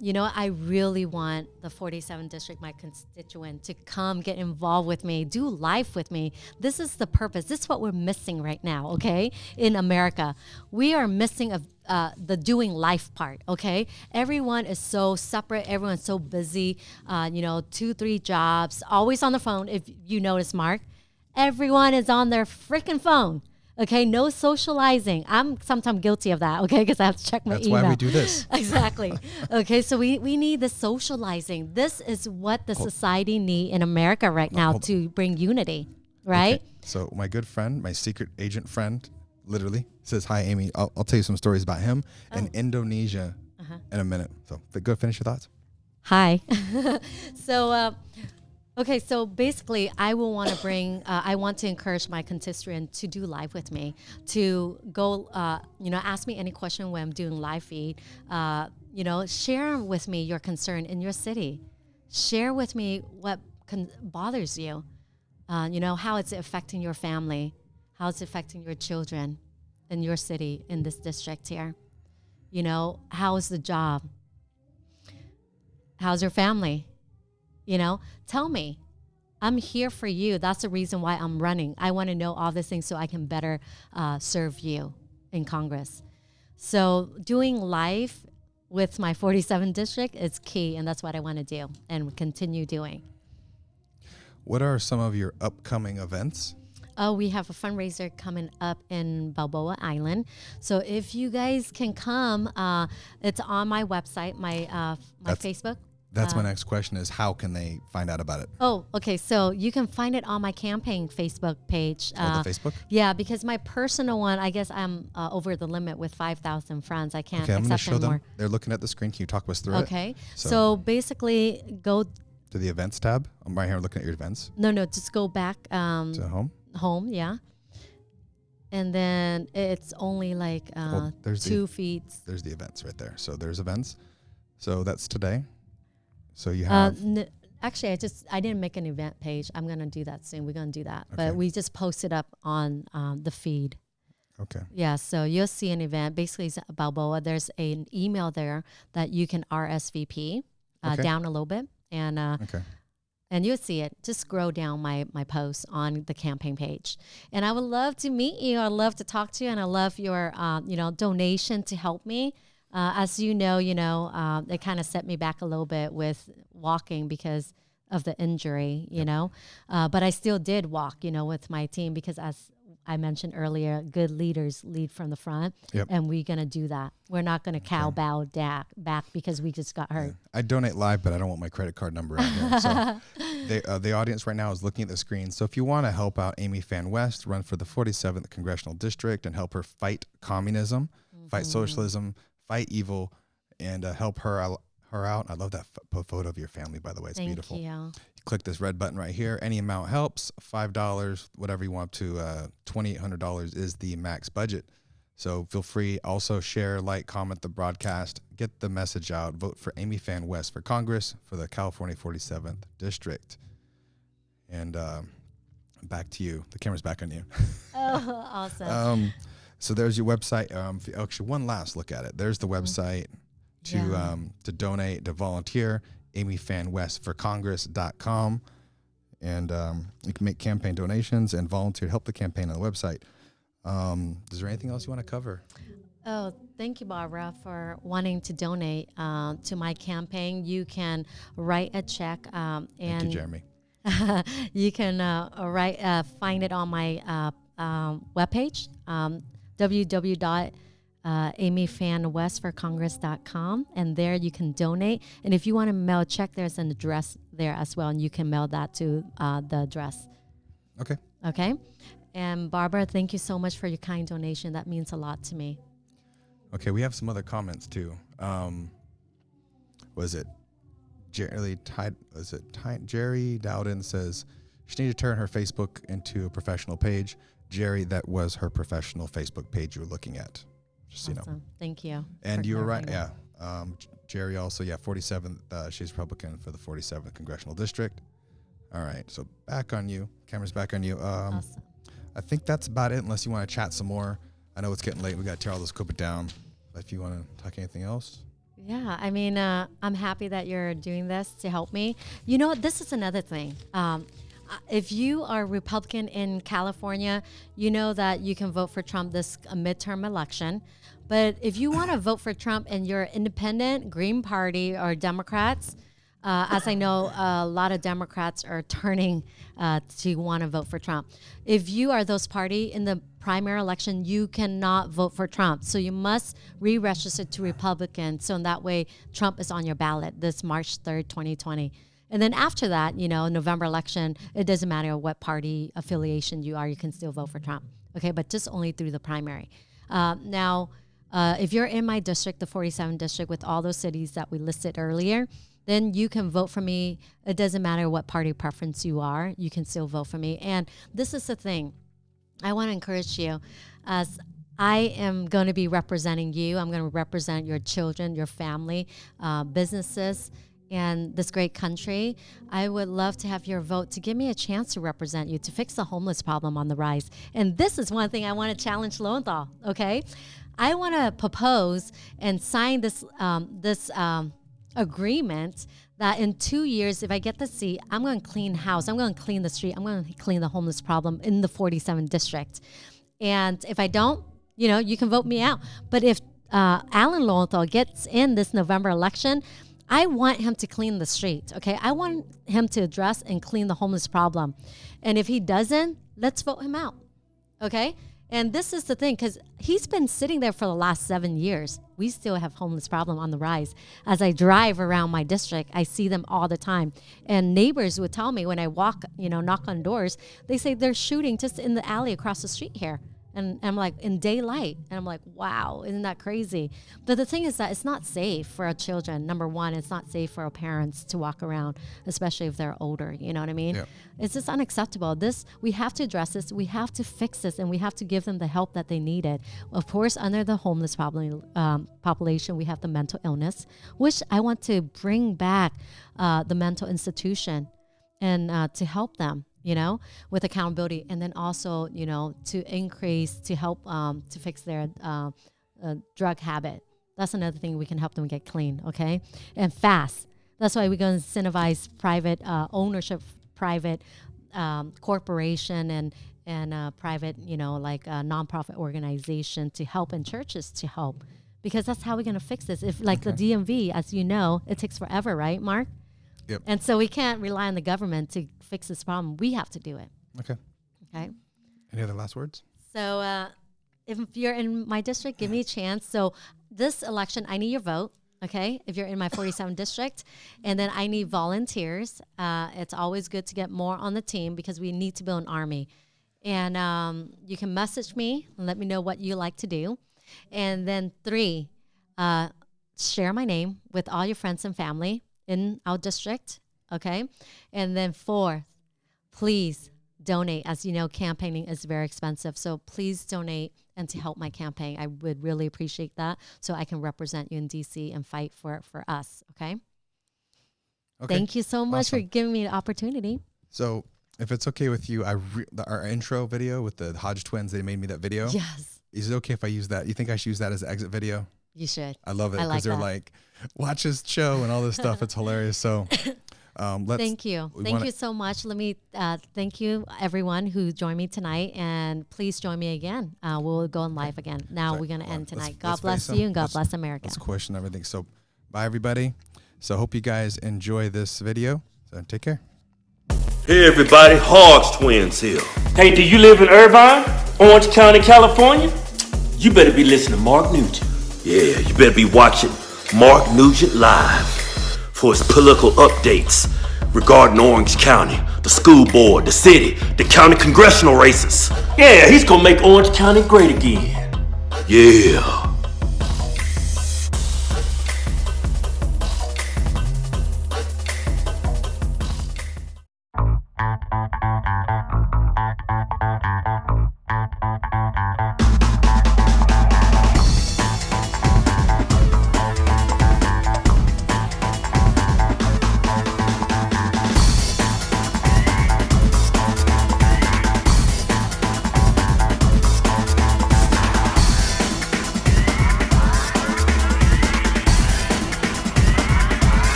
You know, I really want the 47th district, my constituent, to come get involved with me, do life with me. This is the purpose. This is what we're missing right now, okay, in America. We are missing the doing life part, okay? Everyone is so separate. Everyone's so busy, 2-3 jobs, always on the phone. If you notice, Mark, everyone is on their freaking phone. Okay, no socializing. I'm sometimes guilty of that, okay, because I have to check my email. That's why we do this. Exactly. Okay, so we need the socializing. This is what the society need in America right now to bring unity, right? Okay. So my good friend, my secret agent friend, literally says, hi, Amy. I'll tell you some stories about him in Indonesia in a minute. So go finish your thoughts. Hi. Okay, so basically, I want to encourage my constituent to do live with me, to go, ask me any question when I'm doing live feed. Share with me your concern in your city. Share with me what bothers you. How it's affecting your family, how it's affecting your children in your city, in this district here. How is the job? How's your family? Tell me. I'm here for you. That's the reason why I'm running. I want to know all these things so I can better serve you in Congress. So doing life with my 47th district is key, and that's what I want to do and continue doing. What are some of your upcoming events? Oh, we have a fundraiser coming up in Balboa Island. So if you guys can come, it's on my website, my Facebook. That's my next question is how can they find out about it? Oh, okay. So you can find it on my campaign Facebook page. The Facebook? Yeah, because my personal one, I guess I'm over the limit with 5,000 friends. I can't I'm going to accept show anymore. them. They're looking at the screen. Can you talk us through it? Okay. So basically go to the events tab. I'm right here looking at your events. No, just go back to home. Home, yeah. And then it's only like 2 feet. There's the events right there. So there's events. So that's today. So you have... Actually, I didn't make an event page. I'm going to do that soon. We're going to do that. Okay. But we just posted up on the feed. Okay. Yeah, so you'll see an event. Basically, it's Balboa. There's an email there that you can RSVP down a little bit. And and you'll see it. Just scroll down my post on the campaign page. And I would love to meet you. I'd love to talk to you. And I love your, donation to help me. As you know, it kind of set me back a little bit with walking because of the injury, but I still did walk, with my team because as I mentioned earlier, good leaders lead from the front, and we're going to do that. We're not going to bow back because we just got hurt. I donate live, but I don't want my credit card number out here. So the audience right now is looking at the screen. So if you want to help out Amy Phan West, run for the 47th Congressional District and help her fight communism, fight socialism, fight evil, and help her out. I love that photo of your family, by the way. It's beautiful. Thank you. Click this red button right here. Any amount helps. $5, whatever you want to. $2,800 is the max budget. So feel free. Also share, like, comment the broadcast. Get the message out. Vote for Amy Phan West for Congress for the California 47th District. And back to you. The camera's back on you. Oh, awesome. So there's your website. Actually, one last look at it. There's the website to donate, to volunteer, amyphanwestforcongress.com. And you can make campaign donations and volunteer to help the campaign on the website. Is there anything else you want to cover? Oh, thank you, Barbara, for wanting to donate to my campaign. You can write a check. Thank you, Jeremy. You can find it on my webpage, www.amyphanwestforcongress.com, and there you can donate. And if you want to mail a check, there's an address there as well, and you can mail that to the address. Okay. And Barbara, thank you so much for your kind donation. That means a lot to me. Okay, we have some other comments too. Was it Jerry Dowden says, She needed to turn her Facebook into a professional page. Jerry, that was her professional Facebook page you were looking at. Just so you know. Thank you. And you were right. Yeah. Jerry also, 47th. She's Republican for the 47th Congressional District. All right. So back on you. Camera's back on you. Awesome. I think that's about it, unless you want to chat some more. I know it's getting late. We got to tear all this equipment down. But if you want to talk anything else. Yeah, I mean, I'm happy that you're doing this to help me. You know, this is another thing. If you are Republican in California, you know that you can vote for Trump this midterm election. But if you want to vote for Trump and you're independent, Green Party, or Democrats, as I know, a lot of Democrats are turning to want to vote for Trump. If you are those party in the primary election, you cannot vote for Trump. So you must re-register to Republican. So in that way, Trump is on your ballot this March 3rd, 2020. And then after that, you know, November election, it doesn't matter what party affiliation you are, you can still vote for Trump. Okay, but just only through the primary. Now, if you're in my district, the 47th district, with all those cities that we listed earlier, then you can vote for me. It doesn't matter what party preference you are, you can still vote for me. And this is the thing. I want to encourage you, as I am going to be representing you. I'm going to represent your children, your family, businesses, and this great country. I would love to have your vote to give me a chance to represent you, to fix the homeless problem on the rise. And this is one thing I want to challenge Lowenthal, okay? I want to propose and sign this agreement that in 2 years, if I get the seat, I'm going to clean house. I'm going to clean the street. I'm going to clean the homeless problem in the 47th district. And if I don't, you know, you can vote me out. But if Alan Lowenthal gets in this November election, I want him to clean the street, okay? I want him to address and clean the homeless problem. And if he doesn't, let's vote him out, okay? And this is the thing, because he's been sitting there for the last 7 years. We still have homeless problem on the rise. As I drive around my district, I see them all the time. And neighbors would tell me when I walk, you know, knock on doors, they say they're shooting just in the alley across the street here. And I'm like, in daylight. And I'm like, wow, isn't that crazy? But the thing is that it's not safe for our children. Number one, it's not safe for our parents to walk around, especially if they're older. You know what I mean? Yeah. It's just unacceptable. We have to address this. We have to fix this, and we have to give them the help that they needed. Of course, under the homeless population, we have the mental illness, which I want to bring back the mental institution and to help them, you know, with accountability, and then also, you know, to help to fix their drug habit. That's another thing we can help them get clean, okay? And fast. That's why we're going to incentivize private ownership, private corporation and private, you know, like nonprofit organization to help, and churches to help, because that's how we're going to fix this. If like the DMV, as you know, it takes forever, right, Mark? Yep. And so we can't rely on the government to fix this problem. We have to do it. Okay. Any other last words? So if you're in my district, give me a chance. So this election, I need your vote. Okay. If you're in my 47th district, and then I need volunteers. It's always good to get more on the team because we need to build an army. And you can message me and let me know what you like to do. And then 3, share my name with all your friends and family in our district, okay? And then 4, please donate. As you know, campaigning is very expensive, so please donate and to help my campaign. I would really appreciate that, so I can represent you in DC and fight for us, okay? Thank you so much for giving me the opportunity. So if it's okay with you, our intro video with the Hodge twins, they made me that video. Yes. Is it okay if I use that? You think I should use that as an exit video? You should. I love it because they're like, watch his show and all this stuff. It's hilarious. So thank you. Thank you so much. Let me thank you, everyone who joined me tonight. And please join me again. We'll go on live again. Now we're going to end tonight. God bless you and God bless America. Let's question everything. So bye, everybody. So hope you guys enjoy this video. So take care. Hey, everybody. Hodge twins here. Hey, do you live in Irvine, Orange County, California? You better be listening to Mark Nugent. Yeah, you better be watching Mark Nugent Live for his political updates regarding Orange County, the school board, the city, the county congressional races. Yeah, he's gonna make Orange County great again. Yeah.